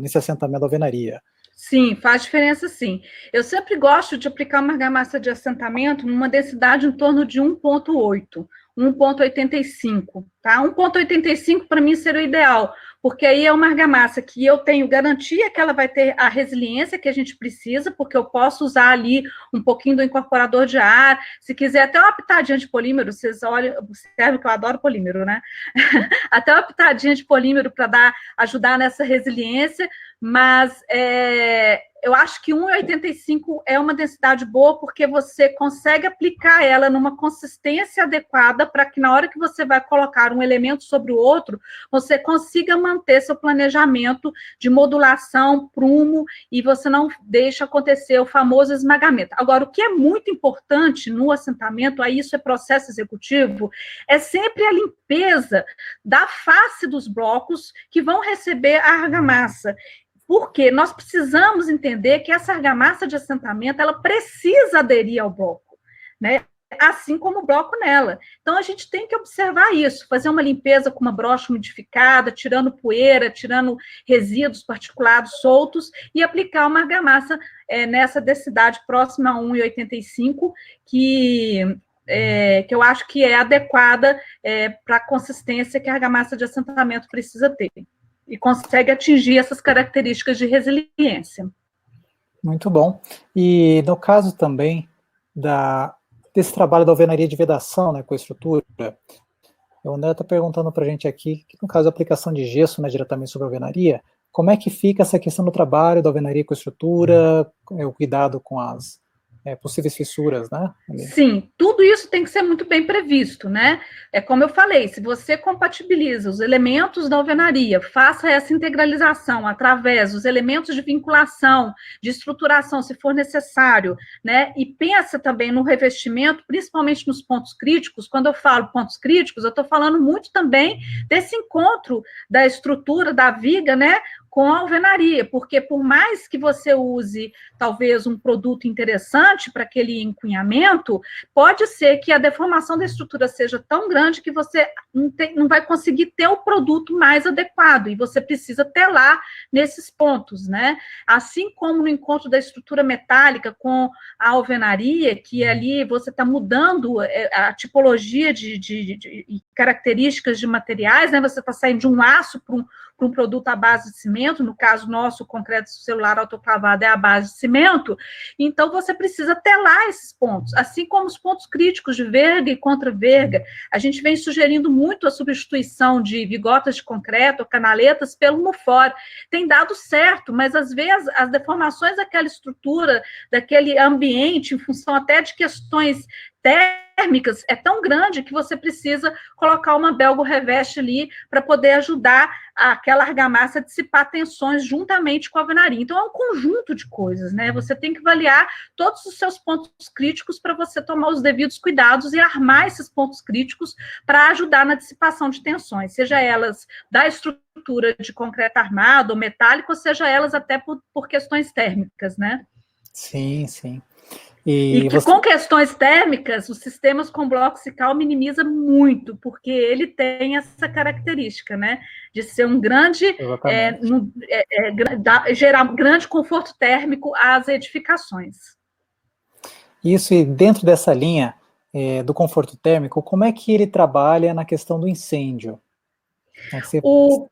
nesse assentamento da alvenaria. Sim, faz diferença sim. Eu sempre gosto de aplicar uma argamassa de assentamento numa densidade em torno de 1,8, 1,85, tá? 1,85 para mim seria o ideal, porque aí é uma argamassa que eu tenho garantia que ela vai ter a resiliência que a gente precisa, porque eu posso usar ali um pouquinho do incorporador de ar, se quiser até uma pitadinha de polímero, vocês olham, observam que eu adoro polímero, né? Até uma pitadinha de polímero para ajudar nessa resiliência, mas eu acho que 1,85 é uma densidade boa porque você consegue aplicar ela numa consistência adequada para que na hora que você vai colocar um elemento sobre o outro, você consiga manter seu planejamento de modulação, prumo, e você não deixa acontecer o famoso esmagamento. Agora, o que é muito importante no assentamento, aí isso é processo executivo, é sempre a limpeza da face dos blocos que vão receber a argamassa. Porque nós precisamos entender que essa argamassa de assentamento, ela precisa aderir ao bloco, né? Assim como o bloco nela. Então, a gente tem que observar isso, fazer uma limpeza com uma brocha umidificada, tirando poeira, tirando resíduos particulados soltos, e aplicar uma argamassa nessa densidade próxima a 1,85, que eu acho que é adequada para a consistência que a argamassa de assentamento precisa ter. E consegue atingir essas características de resiliência. Muito bom. E no caso também desse trabalho da alvenaria de vedação, né, com a estrutura, o André está perguntando para a gente aqui, que no caso da aplicação de gesso, né, diretamente sobre a alvenaria, como é que fica essa questão do trabalho da alvenaria com a estrutura, o cuidado com as possíveis fissuras, né? Sim, tudo isso tem que ser muito bem previsto, né? É como eu falei, se você compatibiliza os elementos da alvenaria, faça essa integralização através dos elementos de vinculação, de estruturação, se for necessário, né? E pensa também no revestimento, principalmente nos pontos críticos. Quando eu falo pontos críticos, eu estou falando muito também desse encontro da estrutura da viga, né, com a alvenaria, porque por mais que você use, talvez, um produto interessante para aquele encunhamento, pode ser que a deformação da estrutura seja tão grande que você não vai conseguir ter o produto mais adequado, e você precisa telar nesses pontos, né? Assim como no encontro da estrutura metálica com a alvenaria, que ali você está mudando a tipologia de características de materiais, né? Você está saindo de um aço para um produto à base de cimento, no caso nosso, o concreto celular autoclavado é a base de cimento, então você precisa telar esses pontos, assim como os pontos críticos de verga e contra-verga. A gente vem sugerindo muito a substituição de vigotas de concreto ou canaletas pelo Mufor. Tem dado certo, mas às vezes as deformações daquela estrutura, daquele ambiente, em função até de questões térmicas, é tão grande que você precisa colocar uma belgo reveste ali para poder ajudar aquela argamassa a dissipar tensões juntamente com a alvenaria. Então, é um conjunto de coisas, né? Você tem que avaliar todos os seus pontos críticos para você tomar os devidos cuidados e armar esses pontos críticos para ajudar na dissipação de tensões, seja elas da estrutura de concreto armado ou metálico, ou seja elas até por questões térmicas, né? Sim, sim. E que com questões térmicas, os sistemas com bloco cical minimiza muito, porque ele tem essa característica, né, de ser um grande, gerar grande conforto térmico às edificações. Isso, e dentro dessa linha do conforto térmico, como é que ele trabalha na questão do incêndio?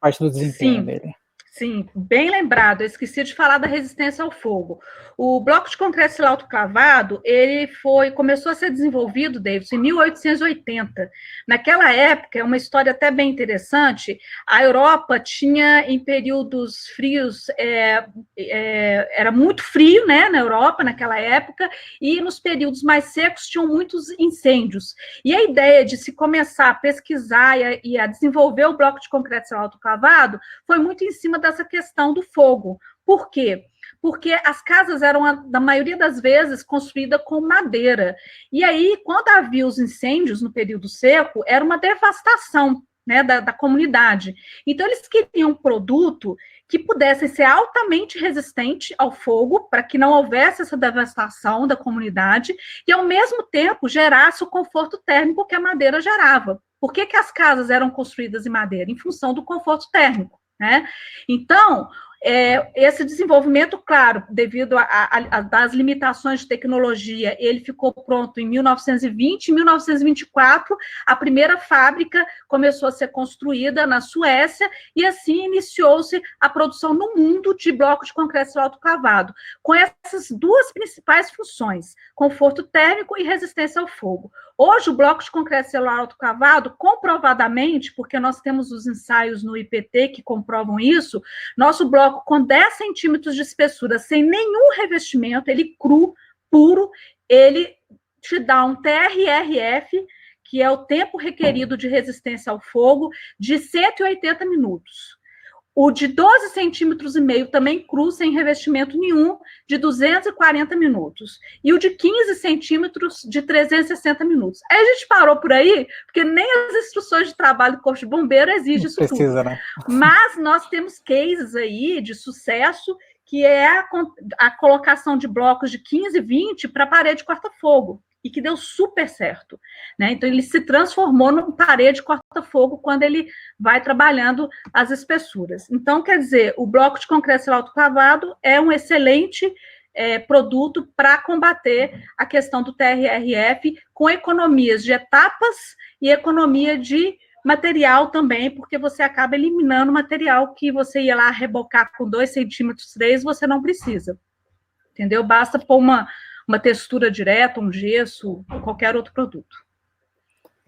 Parte do desempenho dele. Sim, bem lembrado, eu esqueci de falar da resistência ao fogo. O bloco de concreto celular autoclavado, ele começou a ser desenvolvido, David, em 1880. Naquela época, é uma história até bem interessante, a Europa tinha, em períodos frios, era muito frio, né, na Europa, naquela época, e nos períodos mais secos tinham muitos incêndios. E a ideia de se começar a pesquisar e a desenvolver o bloco de concreto celular autoclavado foi muito em cima dessa questão do fogo. Por quê? Porque as casas eram, na maioria das vezes, construídas com madeira. E aí, quando havia os incêndios no período seco, era uma devastação, né, da comunidade. Então, eles queriam um produto que pudesse ser altamente resistente ao fogo, para que não houvesse essa devastação da comunidade, e, ao mesmo tempo, gerasse o conforto térmico que a madeira gerava. Por que as casas eram construídas em madeira? Em função do conforto térmico, né? Então, Esse desenvolvimento, claro, devido às limitações de tecnologia, ele ficou pronto em 1920. Em 1924, a primeira fábrica começou a ser construída na Suécia, e assim iniciou-se a produção no mundo de bloco de concreto autoclavado, com essas duas principais funções, conforto térmico e resistência ao fogo. Hoje, o bloco de concreto celular autoclavado, comprovadamente, porque nós temos os ensaios no IPT que comprovam isso, nosso bloco com 10 centímetros de espessura, sem nenhum revestimento, ele cru, puro, ele te dá um TRRF, que é o tempo requerido de resistência ao fogo, de 180 minutos. O de 12 centímetros e meio, também cru, sem revestimento nenhum, de 240 minutos. E o de 15 centímetros, de 360 minutos. Aí a gente parou por aí, porque nem as instruções de trabalho do Corpo de Bombeiro exigem isso Precisa, tudo. Né? Mas nós temos cases aí de sucesso, que é a colocação de blocos de 15 e 20 para parede corta-fogo, e que deu super certo, né? Então, ele se transformou numa parede corta-fogo quando ele vai trabalhando as espessuras. Então, quer dizer, o bloco de concreto autoclavado é um excelente produto para combater a questão do TRRF, com economias de etapas e economia de material também, porque você acaba eliminando material que você ia lá rebocar com 2 centímetros, 3, você não precisa, entendeu? Basta pôr uma textura direta, um gesso, qualquer outro produto.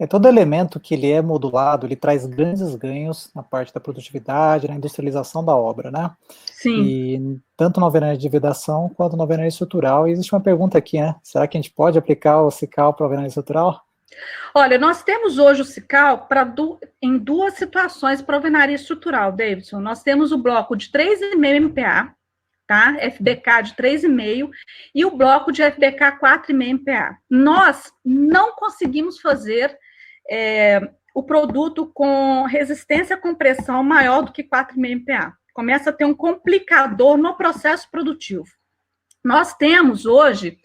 Todo elemento que ele é modulado, ele traz grandes ganhos na parte da produtividade, na industrialização da obra, né? Sim. E tanto na alvenaria de vedação quanto na alvenaria estrutural. E existe uma pergunta aqui, né? Será que a gente pode aplicar o SICAL para a alvenaria estrutural? Olha, nós temos hoje o SICAL em duas situações para alvenaria estrutural, Davidson. Nós temos o bloco de 3,5 MPa, tá? FBK de 3,5 e o bloco de FBK 4,5 MPa. Nós não conseguimos fazer o produto com resistência à compressão maior do que 4,5 MPa. Começa a ter um complicador no processo produtivo. Nós temos hoje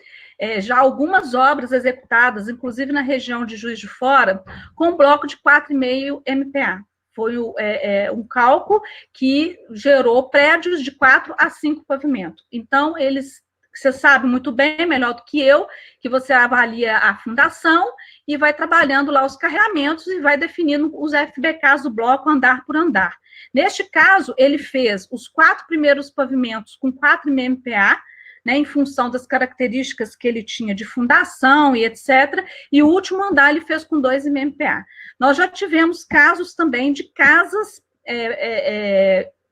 já algumas obras executadas, inclusive na região de Juiz de Fora, com bloco de 4,5 MPa. Foi um cálculo que gerou prédios de 4 a 5 pavimentos. Então, você sabe muito bem, melhor do que eu, que você avalia a fundação e vai trabalhando lá os carreamentos e vai definindo os FBKs do bloco andar por andar. Neste caso, ele fez os 4 primeiros pavimentos com 4,5 MPa, né, em função das características que ele tinha de fundação e etc., e o último andar ele fez com 2,5 MPa. Nós já tivemos casos também de casas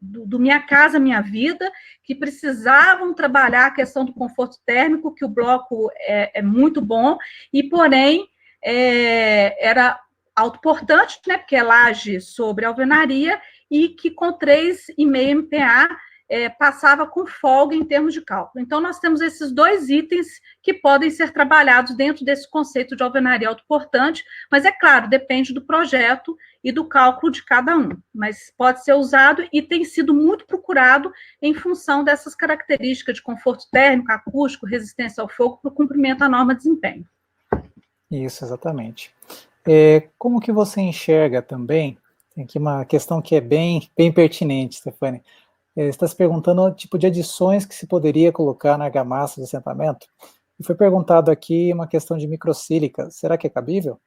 do Minha Casa Minha Vida, que precisavam trabalhar a questão do conforto térmico, que o bloco é muito bom, e porém era autoportante, né, porque é laje sobre alvenaria, e que com 3,5 MPa passava com folga em termos de cálculo. Então, nós temos esses 2 itens que podem ser trabalhados dentro desse conceito de alvenaria autoportante, mas, é claro, depende do projeto e do cálculo de cada um, mas pode ser usado e tem sido muito procurado em função dessas características de conforto térmico, acústico, resistência ao fogo, para o cumprimento da norma de desempenho. Isso, exatamente. Como que você enxerga também, tem aqui uma questão que é bem pertinente, Stefane, você está se perguntando o tipo de adições que se poderia colocar na argamassa do assentamento, e foi perguntado aqui uma questão de microsílica, será que é cabível?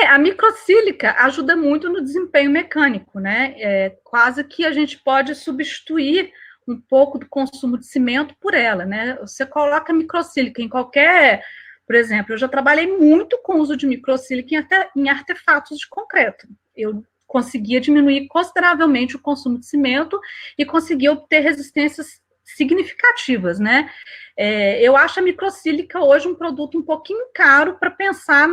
A microsílica ajuda muito no desempenho mecânico, né? Quase que a gente pode substituir um pouco do consumo de cimento por ela, né? Você coloca microsílica em qualquer... Por exemplo, eu já trabalhei muito com o uso de microsílica em artefatos de concreto. Eu conseguia diminuir consideravelmente o consumo de cimento e conseguia obter resistências significativas, né? Eu acho a microsílica hoje um produto um pouquinho caro para pensar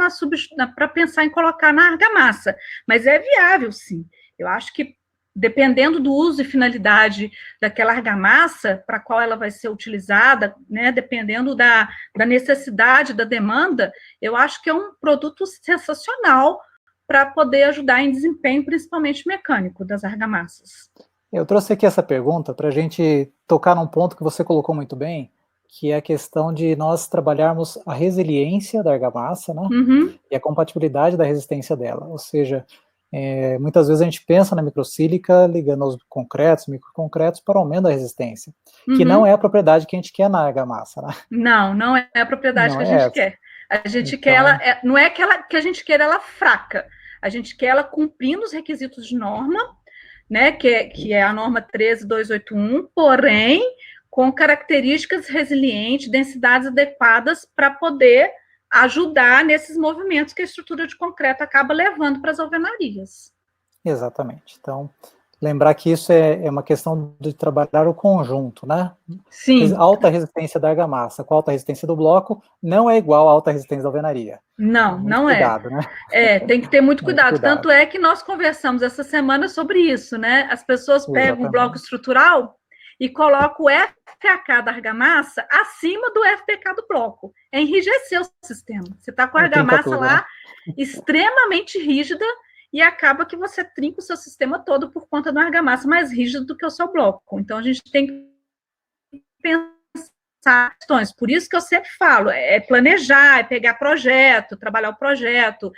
em colocar na argamassa, mas é viável, sim. Eu acho que, dependendo do uso e finalidade daquela argamassa, para qual ela vai ser utilizada, né, dependendo da necessidade, da demanda, eu acho que é um produto sensacional para poder ajudar em desempenho, principalmente mecânico, das argamassas. Eu trouxe aqui essa pergunta para a gente tocar num ponto que você colocou muito bem, que é a questão de nós trabalharmos a resiliência da argamassa, né, e a compatibilidade da resistência dela, ou seja, Muitas vezes a gente pensa na microsílica ligando aos concretos, microconcretos, para aumento da resistência, que não é a propriedade que a gente quer na argamassa, né? Não é a propriedade Não que a é gente essa. quer. A gente Então, quer ela, não é que a gente quer ela fraca, a gente quer ela cumprindo os requisitos de norma, né, que é a norma 13281, porém, com características resilientes, densidades adequadas para poder ajudar nesses movimentos que a estrutura de concreto acaba levando para as alvenarias. Exatamente. Então, lembrar que isso é uma questão de trabalhar o conjunto, né? Sim. Alta resistência da argamassa com alta resistência do bloco não é igual a alta resistência da alvenaria. Não, muito não cuidado, né? tem que ter muito cuidado. Muito cuidado. Tanto é que nós conversamos essa semana sobre isso, né? As pessoas pegam o bloco estrutural e colocam o FPK da argamassa acima do FPK do bloco. É enrijecer o sistema. Você está com a argamassa tudo, lá, né? Extremamente rígida, e acaba que você trinca o seu sistema todo por conta de uma argamassa mais rígida do que o seu bloco. Então, a gente tem que pensar questões. Por isso que eu sempre falo, planejar, pegar projeto, trabalhar o projeto,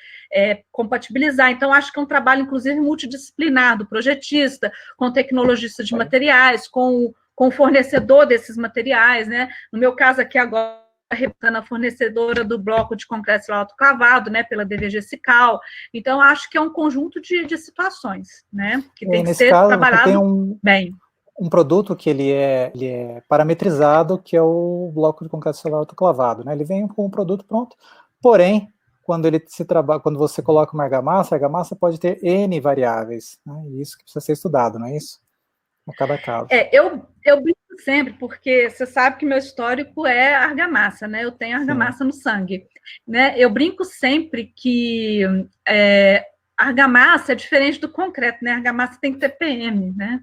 compatibilizar. Então, acho que é um trabalho, inclusive, multidisciplinar, do projetista, com o tecnologista de materiais, com o fornecedor desses materiais, né? No meu caso aqui agora, representando a fornecedora do bloco de concreto autoclavado, né, pela DVG Cical. Então, acho que é um conjunto de situações, né, que tem que ser trabalhado bem. Um produto que ele é parametrizado, que é o bloco de concreto celular autoclavado, né? Ele vem com o produto pronto, porém, quando você coloca uma argamassa, a argamassa pode ter N variáveis, né? E isso que precisa ser estudado, não é isso? A cada caso. Eu brinco sempre, porque você sabe que meu histórico é argamassa, né? Eu tenho argamassa no sangue, né? Eu brinco sempre que argamassa é diferente do concreto, né? A argamassa tem que ter PM, né?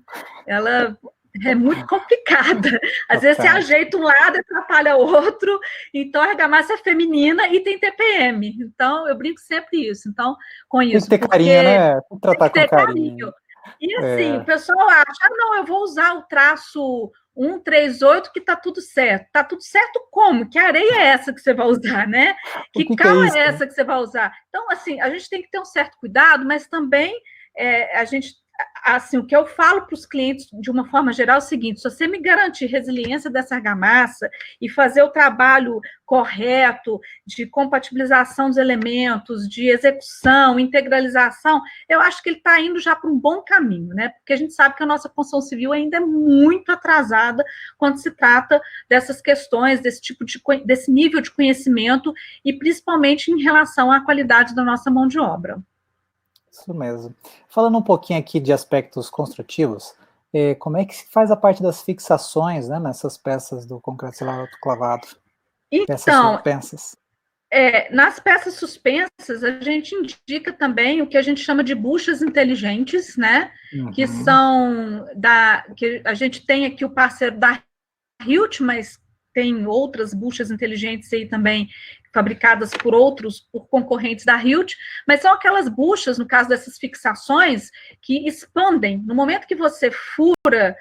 Ela é muito complicada. Às vezes você ajeita um lado e atrapalha o outro. Então, a argamassa é feminina e tem TPM. Então, eu brinco sempre isso. Então, com isso. Tem que ter carinho, né? Tratar com carinho. E assim, o pessoal acha, não, eu vou usar o traço 138 que tá tudo certo. Tá tudo certo como? Que areia é essa que você vai usar, né? Que cal é essa que você vai usar? Então, assim, a gente tem que ter um certo cuidado, mas também a gente, assim, o que eu falo para os clientes de uma forma geral é o seguinte: se você me garantir resiliência dessa argamassa e fazer o trabalho correto de compatibilização dos elementos, de execução, integralização, eu acho que ele está indo já para um bom caminho, né? Porque a gente sabe que a nossa construção civil ainda é muito atrasada quando se trata dessas questões, desse nível de conhecimento e principalmente em relação à qualidade da nossa mão de obra. Isso mesmo. Falando um pouquinho aqui de aspectos construtivos, como é que se faz a parte das fixações, né, nessas peças do concreto celular autoclavado? Então, peças suspensas. Nas peças suspensas, a gente indica também o que a gente chama de buchas inteligentes, né? Uhum. Que são que a gente tem aqui o parceiro da Hilt, mas tem outras buchas inteligentes aí também, fabricadas por concorrentes da Hilt, mas são aquelas buchas, no caso dessas fixações, que expandem. No momento que você fura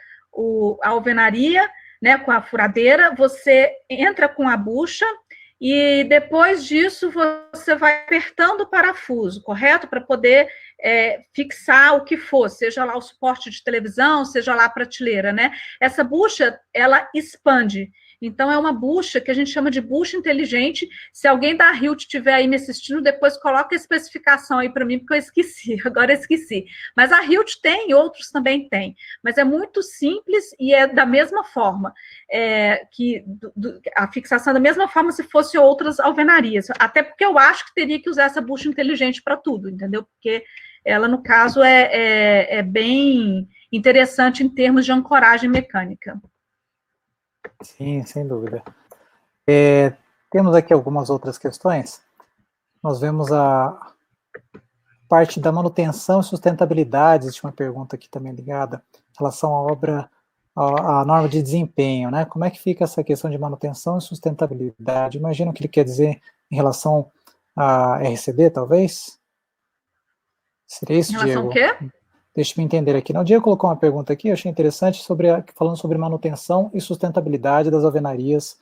a alvenaria, né, com a furadeira, você entra com a bucha e depois disso você vai apertando o parafuso, correto? Para poder fixar o que for, seja lá o suporte de televisão, seja lá a prateleira, né? Essa bucha, ela expande. Então, é uma bucha que a gente chama de bucha inteligente. Se alguém da Hilt estiver aí me assistindo, depois coloca a especificação aí para mim, porque eu esqueci, agora eu esqueci. Mas a Hilt tem, outros também têm. Mas é muito simples e é da mesma forma. A fixação da mesma forma se fosse outras alvenarias. Até porque eu acho que teria que usar essa bucha inteligente para tudo, entendeu? Porque ela, no caso, é bem interessante em termos de ancoragem mecânica. Sim, sem dúvida. Temos aqui algumas outras questões. Nós vemos a parte da manutenção e sustentabilidade. Existe uma pergunta aqui também ligada em relação à obra, à norma de desempenho, né? Como é que fica essa questão de manutenção e sustentabilidade? Imagino que ele quer dizer em relação à RCD, talvez? Seria isso, Diego? Em relação ao quê? Deixa eu entender aqui. O Diego colocou uma pergunta aqui, eu achei interessante, falando sobre manutenção e sustentabilidade das alvenarias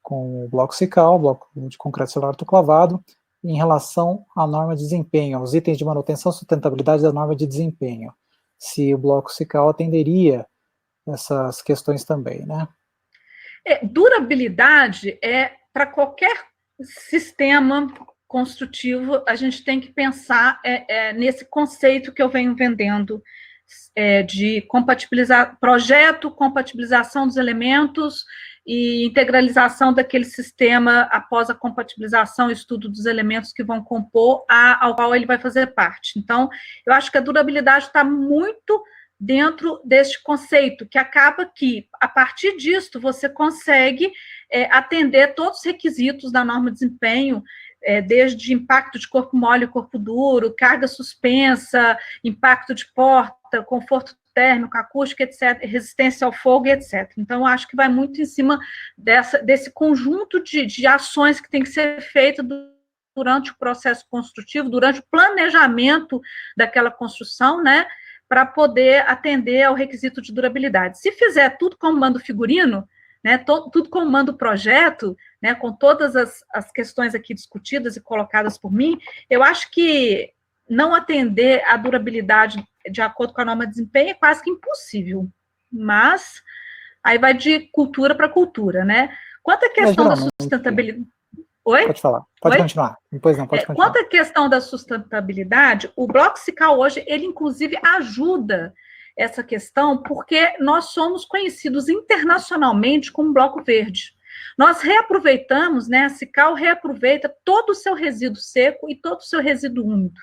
com o bloco Cical, bloco de concreto celular autoclavado, em relação à norma de desempenho, aos itens de manutenção e sustentabilidade da norma de desempenho, se o bloco SICAL atenderia essas questões também, né? Durabilidade para qualquer sistema construtivo, a gente tem que pensar nesse conceito que eu venho vendendo, de compatibilizar projeto, compatibilização dos elementos e integralização daquele sistema após a compatibilização e estudo dos elementos que vão compor ao qual ele vai fazer parte. Então, eu acho que a durabilidade está muito dentro deste conceito, que acaba que, a partir disto, você consegue atender todos os requisitos da norma de desempenho, desde impacto de corpo mole e corpo duro, carga suspensa, impacto de porta, conforto térmico, acústica, etc., resistência ao fogo, etc. Então, eu acho que vai muito em cima desse conjunto de ações que tem que ser feita durante o processo construtivo, durante o planejamento daquela construção, né, para poder atender ao requisito de durabilidade. Se fizer tudo como manda o figurino, né, tudo como manda o projeto, né, com todas as questões aqui discutidas e colocadas por mim, eu acho que não atender a durabilidade de acordo com a norma de desempenho é quase que impossível. Mas aí vai de cultura para cultura, né? Quanto à questão da sustentabilidade... Oi? Pode falar, pode continuar. Depois não, pode continuar. Quanto à questão da sustentabilidade, o Bloco SICAL hoje, ele inclusive ajuda essa questão, porque nós somos conhecidos internacionalmente como Bloco Verde. Nós reaproveitamos, né, a SICAL reaproveita todo o seu resíduo seco e todo o seu resíduo úmido.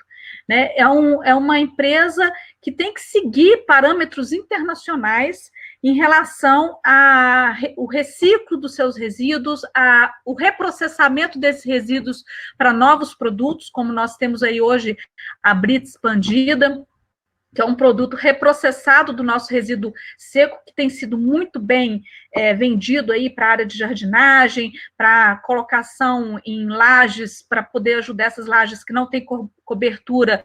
Né? É uma empresa que tem que seguir parâmetros internacionais em relação ao reciclo dos seus resíduos, o reprocessamento desses resíduos para novos produtos, como nós temos aí hoje a Brita Expandida, que é um produto reprocessado do nosso resíduo seco, que tem sido muito bem vendido aí para a área de jardinagem, para colocação em lajes, para poder ajudar essas lajes que não têm cobertura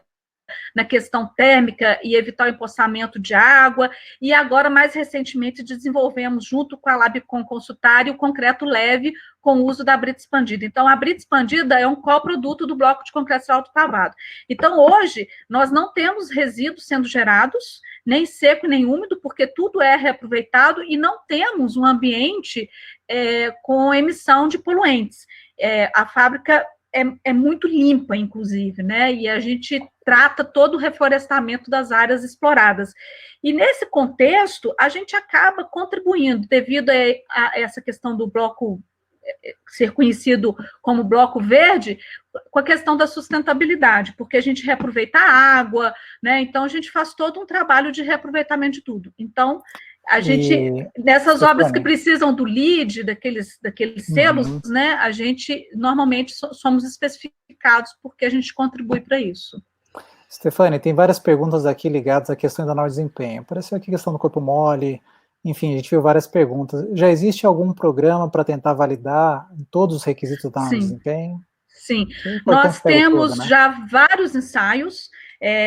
na questão térmica e evitar o empoçamento de água, e agora, mais recentemente, desenvolvemos, junto com a Labcom Consultário, o concreto leve com o uso da Brita Expandida. Então, a Brita Expandida é um coproduto do bloco de concreto autocavado. Então, hoje, nós não temos resíduos sendo gerados, nem seco, nem úmido, porque tudo é reaproveitado e não temos um ambiente com emissão de poluentes. A fábrica é muito limpa, inclusive, né? E a gente trata todo o reflorestamento das áreas exploradas. E nesse contexto, a gente acaba contribuindo, devido a essa questão do bloco ser conhecido como bloco verde, com a questão da sustentabilidade, porque a gente reaproveita a água, né? Então, a gente faz todo um trabalho de reaproveitamento de tudo. Então, a gente, nessas obras que precisam do LEED, daqueles selos, né, a gente, normalmente, somos especificados porque a gente contribui para isso. Stefane, tem várias perguntas aqui ligadas à questão da norma de desempenho. Apareceu aqui a questão do corpo mole, enfim, a gente viu várias perguntas. Já existe algum programa para tentar validar todos os requisitos da norma de desempenho? Sim, nós temos já vários ensaios,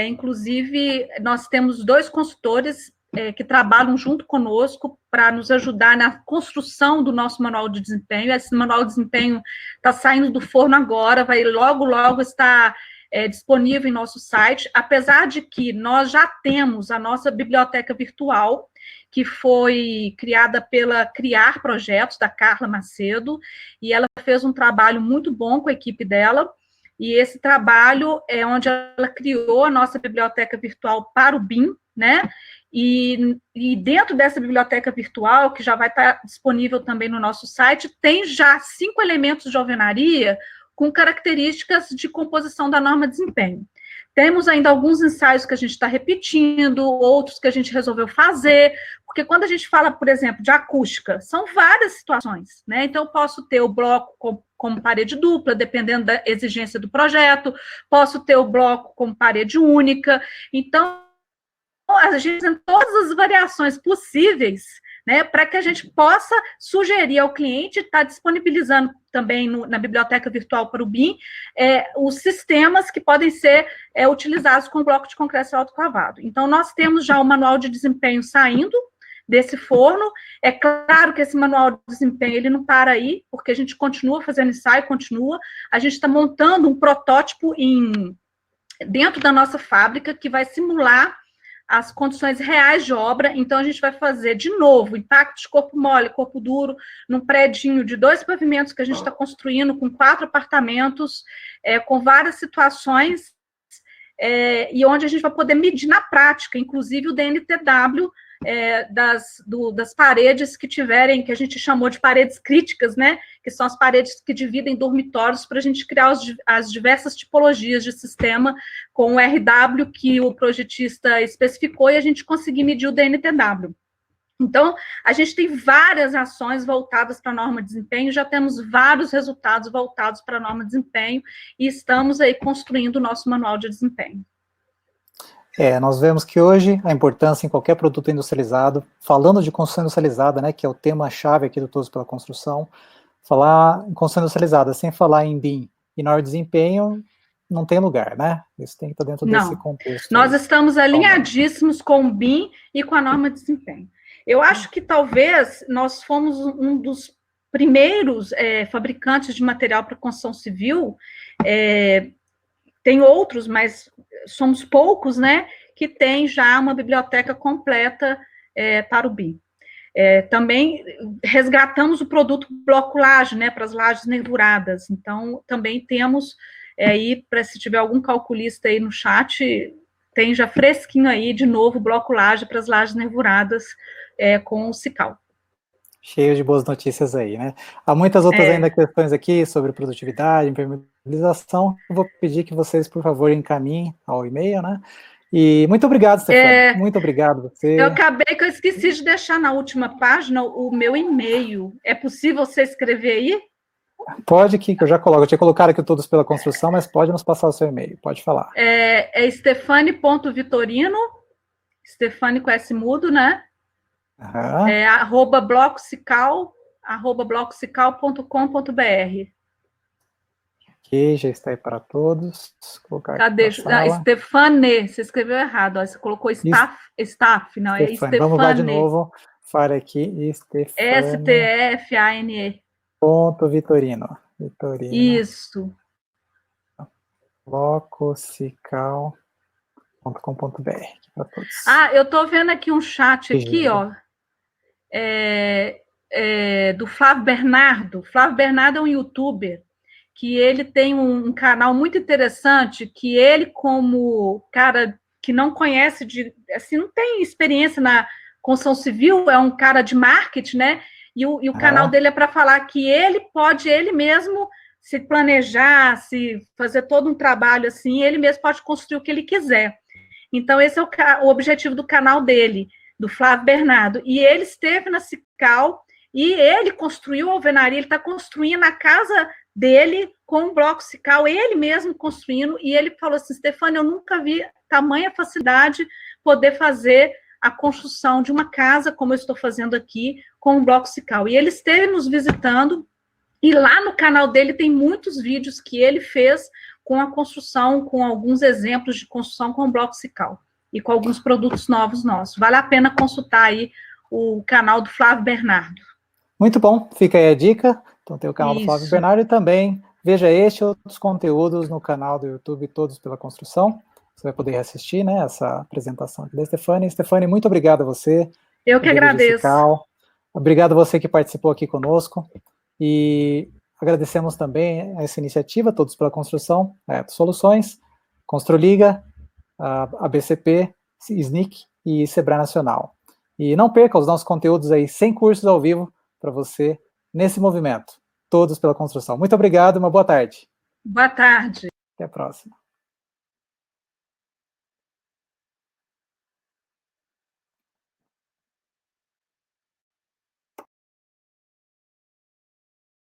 inclusive nós temos 2 consultores que trabalham junto conosco para nos ajudar na construção do nosso manual de desempenho. Esse manual de desempenho está saindo do forno agora, vai logo estar disponível em nosso site, apesar de que nós já temos a nossa biblioteca virtual, que foi criada pela Criar Projetos, da Carla Macedo, e ela fez um trabalho muito bom com a equipe dela, e esse trabalho é onde ela criou a nossa biblioteca virtual para o BIM, né? E dentro dessa biblioteca virtual, que já vai estar disponível também no nosso site, tem já 5 elementos de alvenaria com características de composição da norma de desempenho. Temos ainda alguns ensaios que a gente está repetindo, outros que a gente resolveu fazer, porque quando a gente fala, por exemplo, de acústica, são várias situações, né? Então, eu posso ter o bloco como parede dupla, dependendo da exigência do projeto, posso ter o bloco como parede única. Então, a gente tem todas as variações possíveis, né, para que a gente possa sugerir ao cliente, estar disponibilizando também na biblioteca virtual para o BIM, os sistemas que podem ser utilizados com o bloco de concreto autocavado. Então, nós temos já o manual de desempenho saindo, desse forno. É claro que esse manual de desempenho, ele não para aí, porque a gente continua fazendo ensaio, a gente está montando um protótipo dentro da nossa fábrica, que vai simular as condições reais de obra. Então, a gente vai fazer, de novo, impacto de corpo mole, corpo duro, num predinho de 2 pavimentos que a gente está construindo, com 4 apartamentos, com várias situações, e onde a gente vai poder medir na prática, inclusive o DNTW, das paredes que tiverem, que a gente chamou de paredes críticas, né, que são as paredes que dividem dormitórios, para a gente criar as diversas tipologias de sistema com o RW que o projetista especificou, e a gente conseguir medir o DNTW. Então, a gente tem várias ações voltadas para a norma de desempenho, já temos vários resultados voltados para a norma de desempenho, e estamos aí construindo o nosso manual de desempenho. Nós vemos que hoje a importância em qualquer produto industrializado, falando de construção industrializada, né, que é o tema-chave aqui do Todos pela Construção, falar em construção industrializada sem falar em BIM e norma de desempenho não tem lugar, né? Isso tem que estar dentro desse contexto. Nós estamos alinhadíssimos com o BIM e com a norma de desempenho. Eu acho que talvez nós fomos um dos primeiros fabricantes de material para construção civil. Tem outros, mas somos poucos, né, que tem já uma biblioteca completa para o BIM. Também resgatamos o produto bloco laje, né, para as lajes nervuradas. Então, também temos aí, para se tiver algum calculista aí no chat, tem já fresquinho aí, de novo, bloco laje para as lajes nervuradas com o Cical. Cheio de boas notícias aí, né? Há muitas outras ainda questões aqui sobre produtividade, impermeabilização. Eu vou pedir que vocês, por favor, encaminhem ao e-mail, né? E muito obrigado, Stefani. Muito obrigado você. Eu esqueci de deixar na última página o meu e-mail. É possível você escrever aí? Pode, que eu já coloco. Eu tinha colocado aqui Todos pela Construção, mas pode nos passar o seu e-mail. Pode falar. Stefani.vitorino, Stefani com S mudo, né? @blococical.com.br. Aqui, já está aí para todos. Cadê? Stefane, você escreveu errado, ó, você colocou staff, não, é Stefane. Vamos lá de novo. Fale aqui, Stefane. STFANE. Vitorino. Isso. blococical.com.br. Eu estou vendo aqui um chat aqui, ó. Do Flávio Bernardo. Flávio Bernardo é um youtuber que ele tem um canal muito interessante, que ele, como cara que não conhece, assim, não tem experiência na construção civil, é um cara de marketing, né? E o canal dele é para falar que ele pode, ele mesmo, se planejar, se fazer todo um trabalho assim, ele mesmo pode construir o que ele quiser. Então, esse é o objetivo do canal dele, do Flávio Bernardo. E ele esteve na Cical e ele construiu a alvenaria, ele está construindo a casa dele com o bloco Cical, ele mesmo construindo, e ele falou assim: Stefani, eu nunca vi tamanha facilidade poder fazer a construção de uma casa, como eu estou fazendo aqui, com o bloco Cical. E ele esteve nos visitando, e lá no canal dele tem muitos vídeos que ele fez com a construção, com alguns exemplos de construção com o bloco Cical, e com alguns produtos novos nossos. Vale a pena consultar aí o canal do Flávio Bernardo. Muito bom, fica aí a dica. Então tem o canal do Flávio Bernardo, e também veja este e outros conteúdos no canal do YouTube Todos pela Construção. Você vai poder assistir, né, essa apresentação aqui da Stefani. Stefani, muito obrigado a você. Eu que agradeço. Obrigado a você que participou aqui conosco. E agradecemos também essa iniciativa, Todos pela Construção, Soluções, Construliga, a BCP, SNIC e Sebrae Nacional. E não perca os nossos conteúdos aí, 100 cursos ao vivo para você nesse movimento. Todos pela Construção. Muito obrigado, uma boa tarde. Boa tarde. Até a próxima.